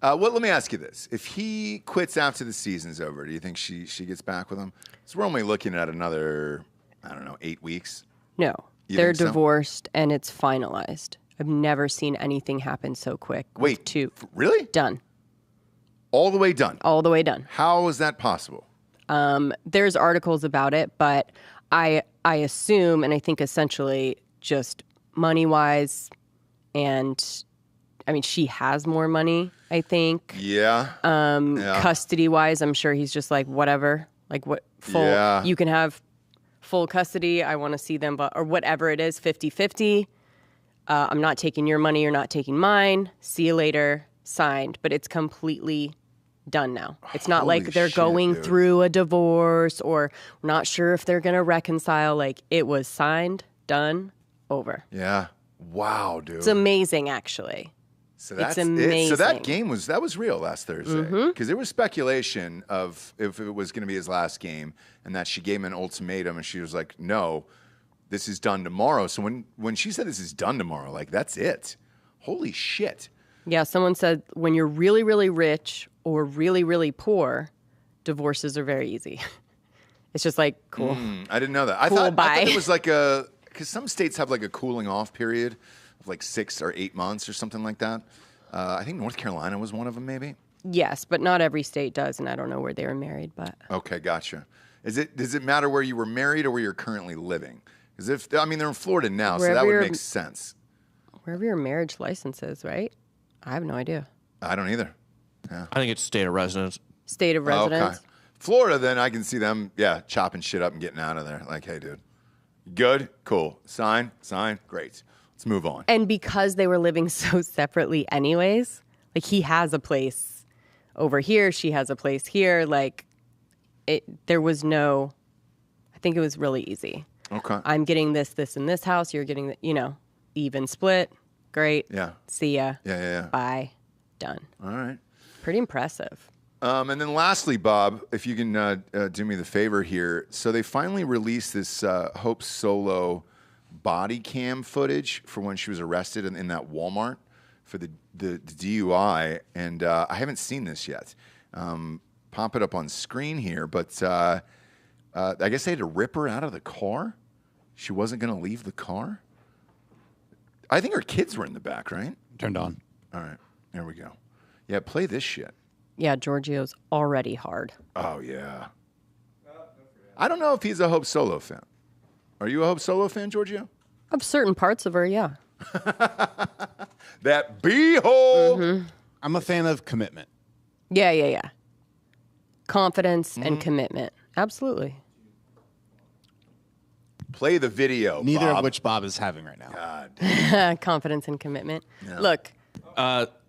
Well, let me ask you this. If he quits after the season's over, do you think she gets back with him? So we're only looking at another, 8 weeks. No, You they're think so? divorced and it's finalized. I've never seen anything happen so quick. with Wait, two really? done, All the way done? all the way done. How is that possible? There's articles about it, but I assume, and I think essentially just money wise, and I mean she has more money. I think Yeah. Yeah. custody wise, I'm sure he's just like whatever, like what full. Yeah. You can have full custody. I want to see them, but or whatever it is, 50-50. I'm not taking your money. You're not taking mine. See you later. Signed, but it's completely done now. It's not Holy like they're shit, going dude. through a divorce or we're not sure if they're going to reconcile. Like it was signed, done, over. Yeah. Wow, dude. It's amazing, actually. So that's it's it. amazing. So that game was real last Thursday because there was speculation of if it was going to be his last game and that she gave him an ultimatum and she was like, "No, this is done tomorrow." So when she said this is done tomorrow, like that's it. Holy shit. Yeah, someone said when you're really, really rich or really, really poor, divorces are very easy. It's just like, cool. I didn't know that. I Cool, thought bye. it was like because some states have like a cooling off period of like 6 or 8 months or something like that. I think North Carolina was one of them, maybe. Yes, but not every state does, and I don't know where they were married, but Okay, gotcha. Does it matter where you were married or where you're currently living? Because they're in Florida now, so Wherever that would you're- make sense. wherever your marriage license is, right? I have no idea. I don't either. I think it's state of residence. State of residence. Okay. Florida, then I can see them, chopping shit up and getting out of there. Like, hey, dude, good, cool, sign, great. Let's move on. And because they were living so separately anyways, like he has a place over here, she has a place here, like there was no, I think it was really easy. Okay. I'm getting this, and this house, you're getting, even split, great. Yeah. See ya. Yeah. Bye. Done. All right. Pretty impressive. And then lastly, Bob, if you can do me the favor here. So they finally released this Hope Solo body cam footage for when she was arrested in that Walmart for the DUI. And I haven't seen this yet. Pop it up on screen here. But I guess they had to rip her out of the car. She wasn't going to leave the car. I think her kids were in the back, right? Turned on. All right. There we go. Yeah, play this shit. Yeah, Giorgio's already hard. Oh, yeah. I don't know if he's a Hope Solo fan. Are you a Hope Solo fan, Giorgio? Of certain parts of her, yeah. That b-hole. I'm a fan of commitment. Yeah. Confidence and commitment. Absolutely. Play the video, Neither Bob. of which Bob is having right now. God. Confidence and commitment. Look,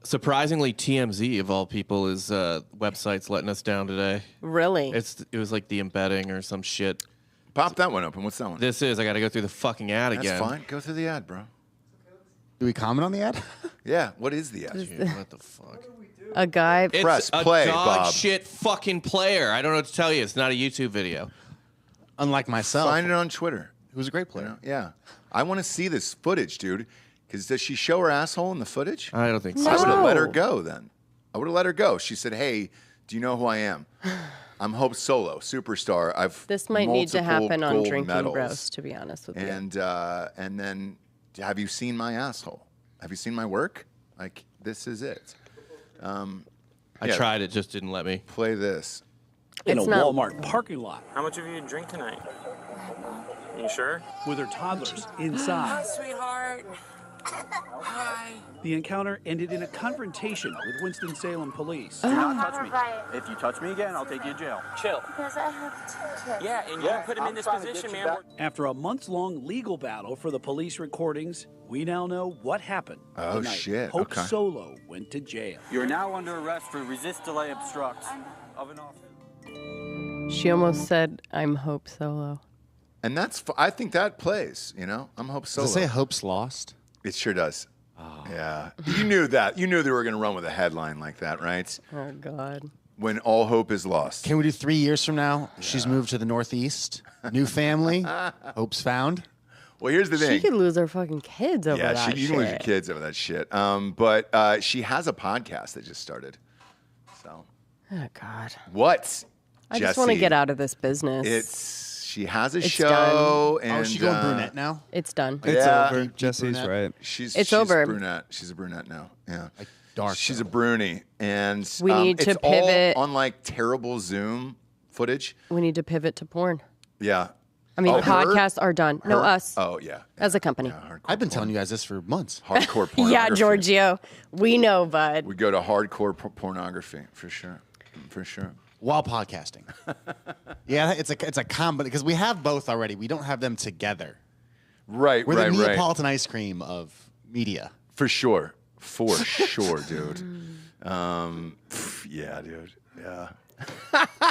Surprisingly, TMZ of all people is websites letting us down today. really. It was like the embedding or some shit. Pop that one open. What's that one? This is. I got to go through the fucking ad That's again. fine. Go through the ad, bro. Do we comment on the ad? Yeah. What is the ad? Dude, what the fuck? A guy. It's Press a play, dog Bob. shit fucking player. I don't know what to tell you. It's not a YouTube video. Unlike myself, Find it on Twitter. who's a great You player. know? Yeah. I want to see this footage, dude. Because does she show her asshole in the footage? I don't think so. I would have let her No. go then. I would have let her go. She said, "Hey, do you know who I am? I'm Hope Solo, superstar. I've This might need to multiple happen on gold Drinking medals. Bros, to be honest with you. And then, have you seen my asshole? Have you seen my work? Like, this is it. I Yeah. tried. It just didn't let me. Play this. In It's a not- Walmart parking lot How much have you drink tonight? You sure? with her toddlers inside. Sweetheart. Hi. The encounter ended in a confrontation with Winston-Salem police. Do Have not a touch me. bite. If you touch me again, I'll take you to jail. Chill. Because I have to. Yeah, and you put him in this position, man. After a months-long legal battle for the police recordings, we now know what happened. Oh, the night shit. Hope Okay. Solo went to jail. You're now under arrest for resist, delay, obstruct of an officer. She almost said, I'm Hope Solo. And I think that plays, you know? I'm Hope Solo. Does it say Hope's lost? It sure does. Yeah. You knew that. You knew they were going to run with a headline like that, right? Oh, God. When all hope is lost. Can we do 3 years from now? She's moved to the Northeast. New family. Hope's found. Well, here's the She thing. could lose her fucking kids over Yeah, that you can lose your shit. kids over that shit. But she has a podcast that just started. So Oh, God. what? I just want to Jesse? get out of this business. She has a It's show, Oh, and is she going brunette now? It's done. It's Yeah. over. Jesse's brunette. right. She's over. a brunette. She's a brunette now. Yeah, dark, She's though. a bruni, and We need to it's all pivot. on like terrible Zoom footage. We need to pivot to porn. Yeah. I mean, Oh, her? podcasts are done. No, Her? us. Oh yeah. As a company. Hardcore I've been porn. telling you guys this for months. Hardcore pornography. Yeah, Giorgio. We know, bud. We go to hardcore pornography for sure. For sure. While podcasting. Yeah, it's a combo because we have both already. We don't have them together. Right, We're right, the right. Neapolitan ice cream of media. For sure. For sure, dude. Yeah, dude. Yeah.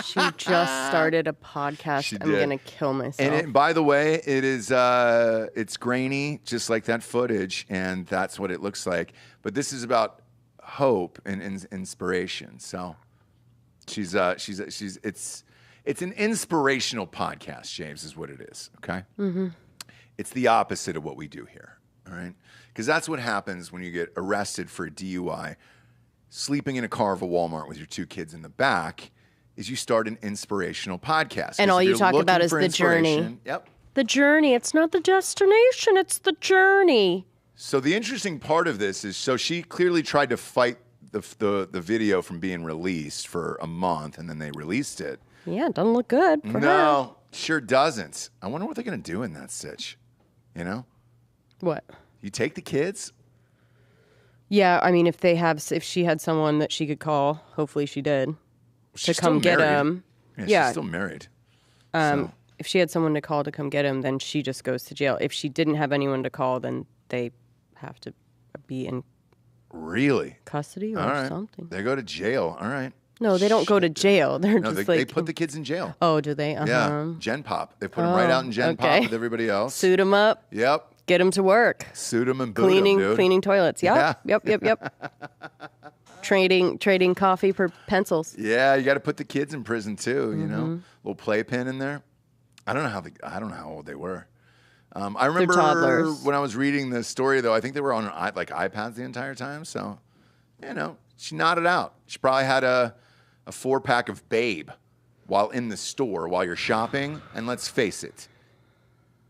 She just started a podcast. She I'm did. gonna kill myself. And by the way, it is it's grainy, just like that footage, and that's what it looks like. But this is about hope and inspiration. So she's it's an inspirational podcast. James is what it is. Okay, it's the opposite of what we do here. All right, because that's what happens when you get arrested for a DUI, sleeping in a car of a Walmart with your 2 kids in the back. Is you start an inspirational podcast. And all you talk about is the journey. Yep. The journey. It's not the destination. It's the journey. So the interesting part of this is, so she clearly tried to fight the video from being released for a month, and then they released it. Yeah, it doesn't look good for her. No, sure doesn't. I wonder what they're going to do in that sitch. You know? What? You take the kids? Yeah, I mean, if she had someone that she could call, hopefully she did. She's to come still get married. him. Yeah, she's still married. So. If she had someone to call to come get him, then she just goes to jail. If she didn't have anyone to call, then they have to be in Really? custody or All right. something. They go to jail. All right. No, they don't go to jail. They're No, just they put the kids in jail. Oh, do they? Uh-huh. Yeah, Gen Pop. They put them right out in Gen Pop with everybody else. Suit them up. Yep. Get them to work. Suit them and boot them, dude. Cleaning toilets. Yep. Yeah. Yep. Trading coffee for pencils. Yeah, you got to put the kids in prison too. You know, Mm-hmm. little playpen in there. I don't know how old they were. I remember toddlers. when I was reading the story though. I think they were on like iPads the entire time. So, you know, she nodded out. She probably had a 4-pack of Babe while in the store while you're shopping. And let's face it,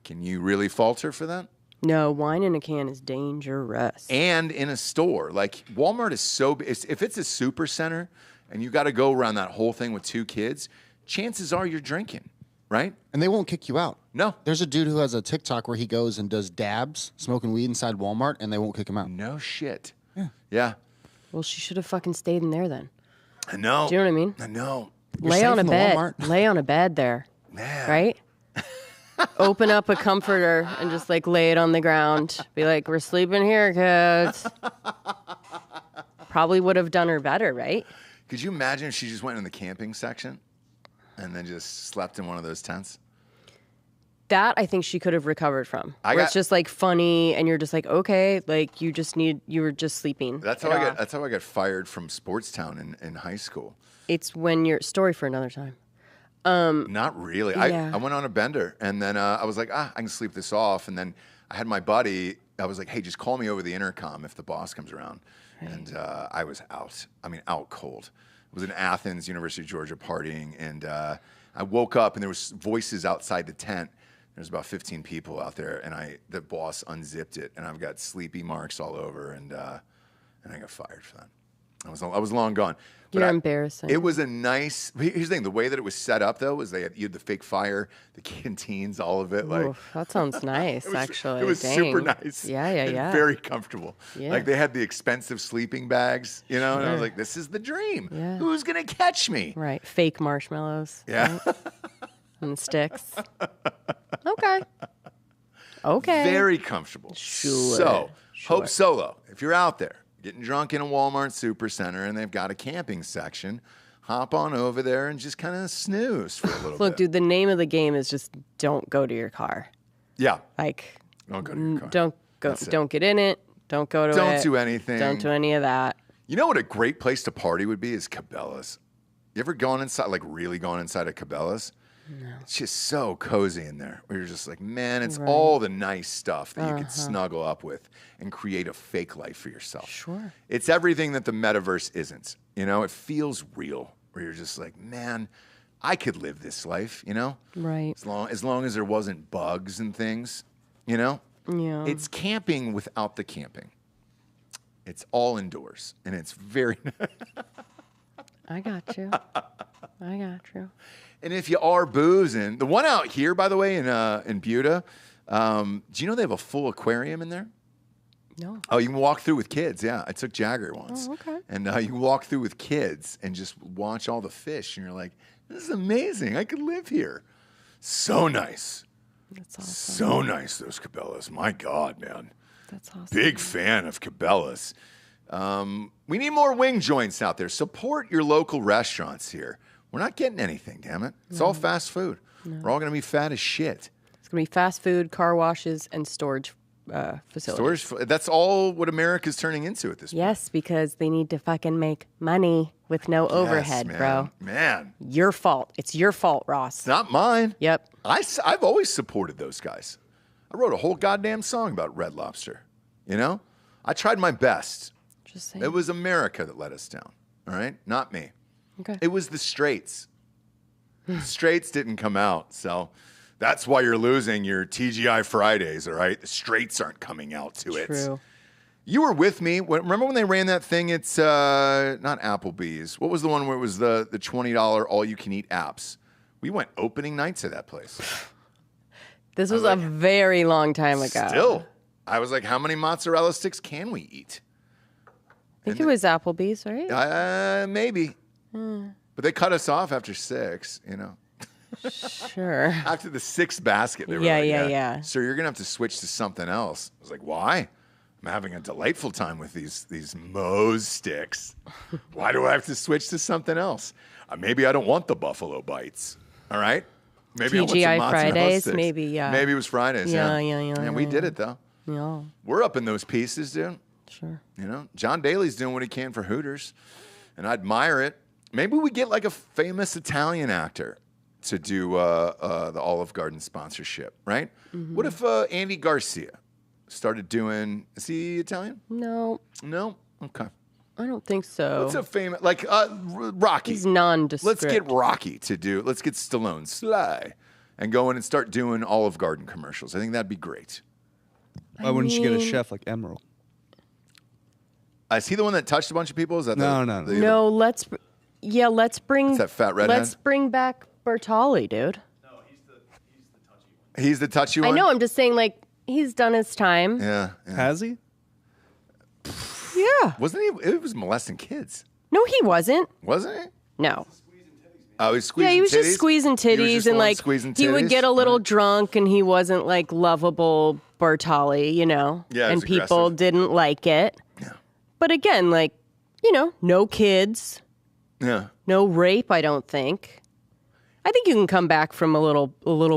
can you really fault her for that? No, wine in a can is dangerous. And in a store. Like Walmart is so big. If it's a super center and you got to go around that whole thing with 2 kids, chances are you're drinking, right? And they won't kick you out. No. There's a dude who has a TikTok where he goes and does dabs, smoking weed inside Walmart, and they won't kick him out. No shit. Yeah. Well, she should have fucking stayed in there then. I know. Do you know what I mean? I know. Lay on a in the bed. Walmart. Lay on a bed there. Yeah. Right? Open up a comforter and just like lay it on the ground. Be like, we're sleeping here, kids. Probably would have done her better, right? Could you imagine if she just went in the camping section and then just slept in one of those tents? That I think she could have recovered from. It's just like funny, and you're just like, okay, like you were just sleeping. That's how I got fired from Sportstown in high school. It's when you're story for another time. Not really. Yeah. I went on a bender, and then I was like, I can sleep this off. And then I had my buddy. I was like, hey, just call me over the intercom if the boss comes around. Right. And I was out. I mean, out cold. I was in Athens, University of Georgia, partying, and I woke up, and there was voices outside the tent. There's about 15 people out there, and the boss unzipped it, and I've got sleepy marks all over, and I got fired for that. I was long gone. You're embarrassing. It was a nice. Here's the thing: the way that it was set up, though, was you had the fake fire, the canteens, all of it. Like Oof, that sounds nice, actually. it was Dang. super nice. Yeah, and very comfortable. Yeah. Like they had the expensive sleeping bags, you know. And I was like, "This is the dream. Yeah. Who's gonna catch me?" Right, fake marshmallows. Yeah. Right? And sticks. Okay. Very comfortable. Sure. So, Hope Solo, if you're out there getting drunk in a Walmart Supercenter and they've got a camping section, hop on over there and just kind of snooze for a little bit. Look, dude, the name of the game is just don't go to your car. Yeah. Like, Don't go to your car. don't go. That's it. Don't get in it. Don't go to it. Don't do anything. Don't do any of that. You know what a great place to party would be is Cabela's. You ever gone inside, like really gone inside a Cabela's? No. It's just so cozy in there. Where you're just like, man, it's all the nice stuff that you can snuggle up with and create a fake life for yourself. Sure. It's everything that the metaverse isn't. You know, it feels real. Where you're just like, man, I could live this life. You know, Right. as long as there wasn't bugs and things. You know, Yeah. it's camping without the camping. It's all indoors, and it's very. I got you. I got you. And if you are boozing, the one out here, by the way, in Buda, do you know they have a full aquarium in there? No. Oh, you can walk through with kids. Yeah, I took Jagger once. Oh, okay. And you can walk through with kids and just watch all the fish, and you're like, this is amazing. I could live here. So nice. That's awesome. So nice, those Cabela's. My God, man. That's awesome. Big fan of Cabela's. We need more wing joints out there. Support your local restaurants here. We're not getting anything, damn it. It's all fast food. We're all going to be fat as shit. It's going to be fast food, car washes, and storage facilities. That's all what America's turning into at this point. Yes, because they need to fucking make money with no overhead, man. bro. Man. Your fault. It's your fault, Ross. It's not mine. Yep. I've always supported those guys. I wrote a whole goddamn song about Red Lobster. You know? I tried my best. Just saying. It was America that let us down. All right? Not me. Okay. It was the straights. The straights didn't come out, so that's why you're losing your TGI Fridays, all right? The straights aren't coming out to it. True. You were with me. Remember when they ran that thing? It's not Applebee's. What was the one where it was the $20 all-you-can-eat apps? We went opening nights at that place. This was a very long time ago. Still. I was like, how many mozzarella sticks can we eat? I think it was Applebee's, right? Maybe. But they cut us off after 6, you know. Sure. After the 6th basket, they were Yeah. Sir, you're going to have to switch to something else. I was like, why? I'm having a delightful time with these Moe's sticks. Why do I have to switch to something else? Maybe I don't want the Buffalo Bites. All right? Maybe I want some TGI mozzarella Fridays, sticks. maybe, yeah. Maybe it was Fridays, yeah. Yeah. And we did it, though. Yeah. We're up in those pieces, dude. Sure. You know, John Daly's doing what he can for Hooters, and I admire it. Maybe we get like a famous Italian actor to do the Olive Garden sponsorship, right? Mm-hmm. What if Andy Garcia started doing? Is he Italian? No, No. Okay. I don't think so. What's a famous like Rocky? He's nondescript. Let's get Rocky to do. Let's get Stallone, Sly, and go in and start doing Olive Garden commercials. I think that'd be great. Why wouldn't you get a chef like Emerald? Is he the one that touched a bunch of people? Is that No. No, let's bring. It's that fat redhead? Let's bring back Bertolli, dude. He's the touchy one. I know. I'm just saying, like, he's done his time. Yeah. Has he? Yeah. Wasn't he? It was molesting kids, No, he wasn't. wasn't he? No. Oh, he was squeezing Yeah, he was titties? just squeezing He was titties, just and the one like squeezing he would titties? get a little Right. drunk, and he wasn't like lovable Bertolli, you know. Yeah, he and was people aggressive. didn't like it. Yeah. But again, like, you know, no kids, Yeah. no rape. I don't think. I think you can come back from a little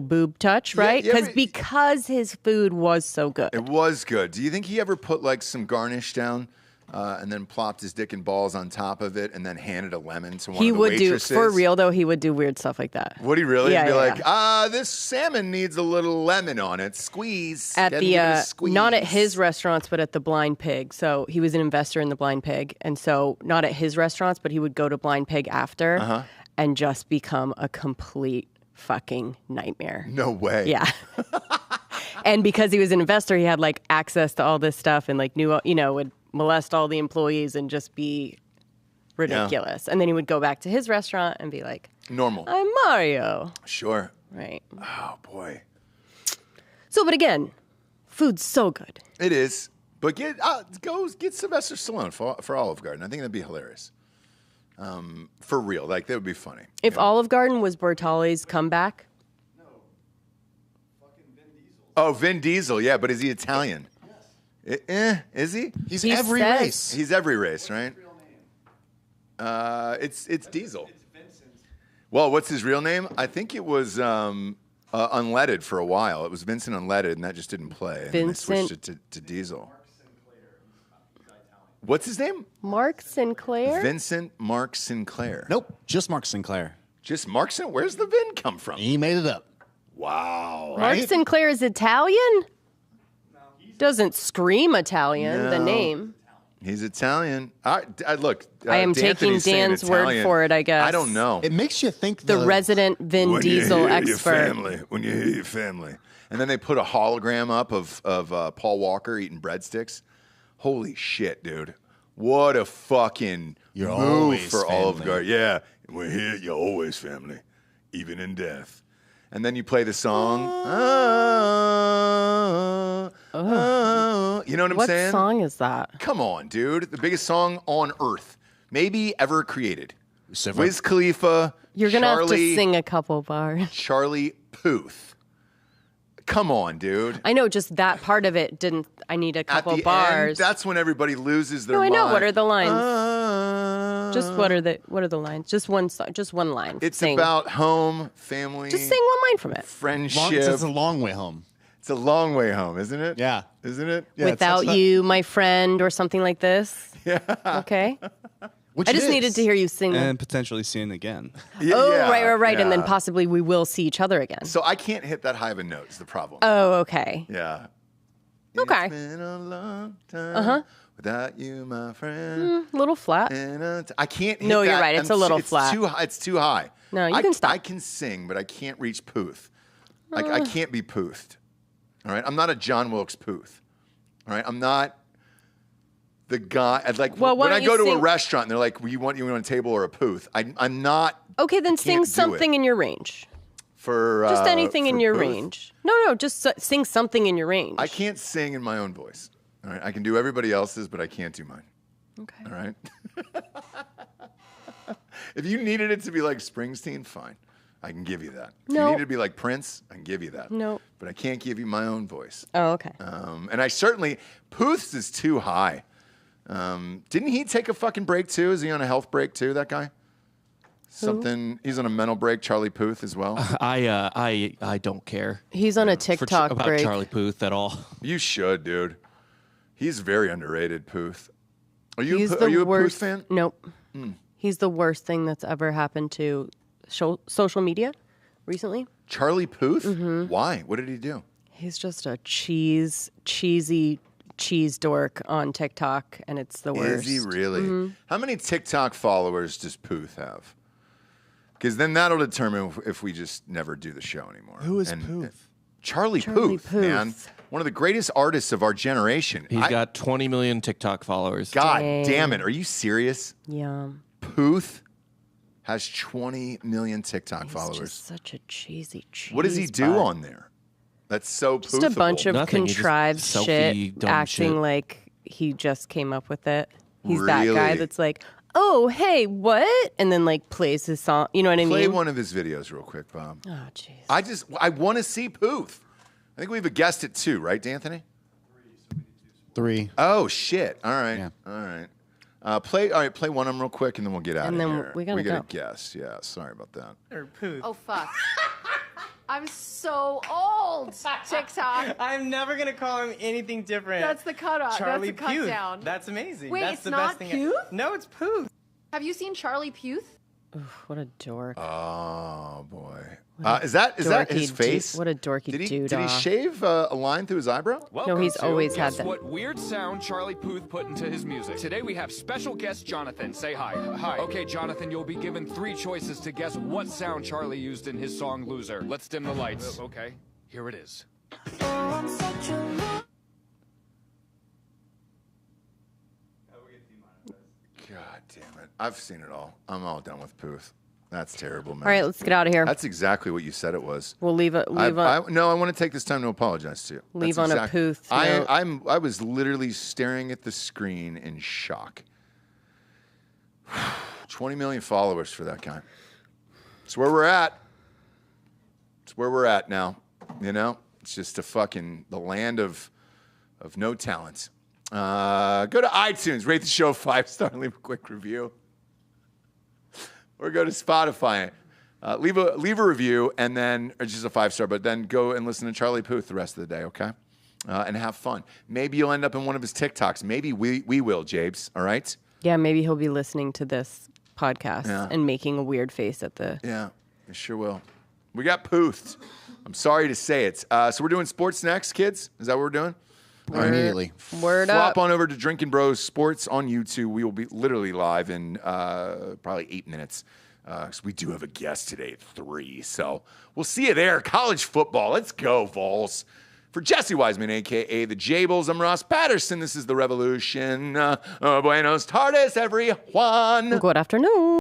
boob touch, right? yeah, but- Because his food was so good. It was good. Do you think he ever put like some garnish down and then plopped his dick and balls on top of it and then handed a lemon to one He of the would do waitresses? for real though. He would do weird stuff like that. Would he really? Yeah, He'd be yeah, like, this salmon needs a little lemon on it. Squeeze. At Gotta the give it a squeeze. not at his restaurants, but at the Blind Pig. So he was an investor in the Blind Pig, and so not at his restaurants, but he would go to Blind Pig after and just become a complete fucking nightmare. No way. Yeah. And because he was an investor, he had like access to all this stuff and like knew, you know, would molest all the employees and just be ridiculous. And then he would go back to his restaurant and be like, Normal. I'm Mario. Sure. Right. Oh boy. So, but again, food's so good. It is. But get Sylvester Stallone for Olive Garden. I think that'd be hilarious. For real, like that would be funny. If Olive Garden was Bertolli's comeback, Oh, Vin Diesel, yeah, but is he Italian? Yes. Is he? He's He every says- race. He's every race, right? It's Diesel. It's Vincent. Well, what's his real name? I think it was Unleaded for a while. It was Vincent Unleaded, and that just didn't play. And then they switched it to Diesel. What's his name? Mark Sinclair. Vincent Mark Sinclair. Nope, just Mark Sinclair. Just Mark Sinclair? Where's the Vin come from? He made it up. Wow. Mark Sinclair is Italian? Doesn't scream Italian, the No. name. He's Italian. Look, I am taking D'Anthony's saying Dan's word Italian. for it, I guess. I don't know. It makes you think The resident Vin When Diesel you hear expert. Your family, when you hear your family. And then they put a hologram up of Paul Walker eating breadsticks. Holy shit, dude. What a fucking You're move always for Olive family. Garden. Yeah, we're here, you're always family, even in death. And then you play the song. You know what I'm What saying? song is that? Come on, dude. The biggest song on earth, maybe ever created. Lucifer. Wiz Khalifa. You're going to have to Charlie- sing a couple bars. Charlie Puth. Come on, dude. I know, just that part of it I need a At couple the bars. end, that's when everybody loses their No, I mind. know. What are the lines? Just what are the lines? Just one song, just one line. It's Sing. about home, family. Just sing one line from it. Friendship. It's a long way home. It's a long way home, isn't it? Yeah. Isn't it? Yeah, Without you, my friend, or something like this. Yeah. Okay. Which I just it is. needed to hear you sing. And potentially seeing again. Right. And then yeah. possibly we will see each other again. So I can't hit that high of a note is the problem. Oh, okay. Yeah. Okay. It's been a long time without you, my friend. A little flat. I can't hit No, you're that. right. It's a little flat. It's too high. No, you can stop. I can sing, but I can't reach Puth. I can't be Puthed. All right? I'm not a John Wilkes Puth. All right? I'm not the guy. Well, why when I don't go you to a sing- restaurant and they're like, you want a table or a Puth? I'm not. Okay, then I sing can't do something it. in your range. For Just anything in for your Puth? range. No, just sing something in your range. I can't sing in my own voice. All right? I can do everybody else's, but I can't do mine. Okay. All right? If you needed it to be like Springsteen, fine. I can give you that. If you No. needed it to be like Prince, I can give you that. No. But I can't give you my own voice. Oh, okay. And I certainly, Puth's is too high. Didn't he take a fucking break too? Is he on a health break too, that guy? Something, he's on a mental break, Charlie Puth as well. I don't care. He's on a TikTok about break. Charlie Puth at all. You should, dude. He's very underrated, Puth. Are you, He's are the you a worst. Puth fan? Nope. He's the worst thing that's ever happened to social media recently. Charlie Puth? Mm-hmm. Why? What did he do? He's just a cheesy cheese dork on TikTok, and it's the worst. Is he really? Mm-hmm. How many TikTok followers does Puth have? Because then that'll determine if we just never do the show anymore. Who is Puth? Charlie Puth, man. One of the greatest artists of our generation. He's got 20 million TikTok followers. God Dang. damn it. Are you serious? Yeah. Puth has 20 million TikTok He's followers. just such a cheesy cheese. What does he do bug. on there? That's so Just a bunch of Nothing, he just contrived selfie, shit, dumb acting shit. like he just came up with it. He's that guy Really? that's like, oh, hey, what? And then like plays his song. You know what I Play mean? one of his videos real quick, Bob. Oh, jeez. I want to see Puth. I think we have a guest at 2, right, D'Anthony? 3. Oh shit! All right, Yeah. all right. Play one of them real quick, and then we'll get out And of then here. we gotta get a go. guest. Yeah, sorry about that. Oh, fuck. I'm so old, TikTok. I'm never gonna call him anything different. That's the cutoff. Charlie That's the cut Puth. down. That's amazing. Wait, That's it's the not best thing. Puth? No, it's Puth. Have you seen Charlie Puth? What a dork. Oh boy, What a is that his dorky face? What a dorky Did he doodah. shave a line through his eyebrow? No, he's always had Guess that. what weird sound Charlie Puth put into his music. Today we have special guest Jonathan. Say hi. Hi. Okay, Jonathan, you'll be given 3 choices to guess what sound Charlie used in his song Loser. Let's dim the lights. Okay, here it is. God damn it! I've seen it all. I'm all done with Puth. That's terrible, man. All right, let's get out of here. That's exactly what you said it was. We'll leave it. I want to take this time to apologize to you. Leave That's on a Puth note. I was literally staring at the screen in shock. 20 million followers for that guy. It's where we're at. It's where we're at now. You know, it's just the land of no talent. Go to iTunes, rate the show 5-star, and leave a quick review. Or go to Spotify, leave a review, and then or just a 5-star. But then go and listen to Charlie Puth the rest of the day, okay? And have fun. Maybe you'll end up in one of his TikToks. Maybe we will, Jabes. All right? Yeah, maybe he'll be listening to this podcast Yeah. and making a weird face at the. Yeah, I sure will. We got Puthed. I'm sorry to say it. So we're doing sports next, kids. Is that what we're doing? All right. Immediately. Word Flop up. on over to Drinking Bros Sports on YouTube. We will be literally live in probably 8 minutes. So we do have a guest today at 3. So we'll see you there. College football. Let's go, Vols. For Jesse Wiseman, a.k.a. the Jables, I'm Ross Patterson. This is The Revolution. Buenos tardes, everyone. Good afternoon.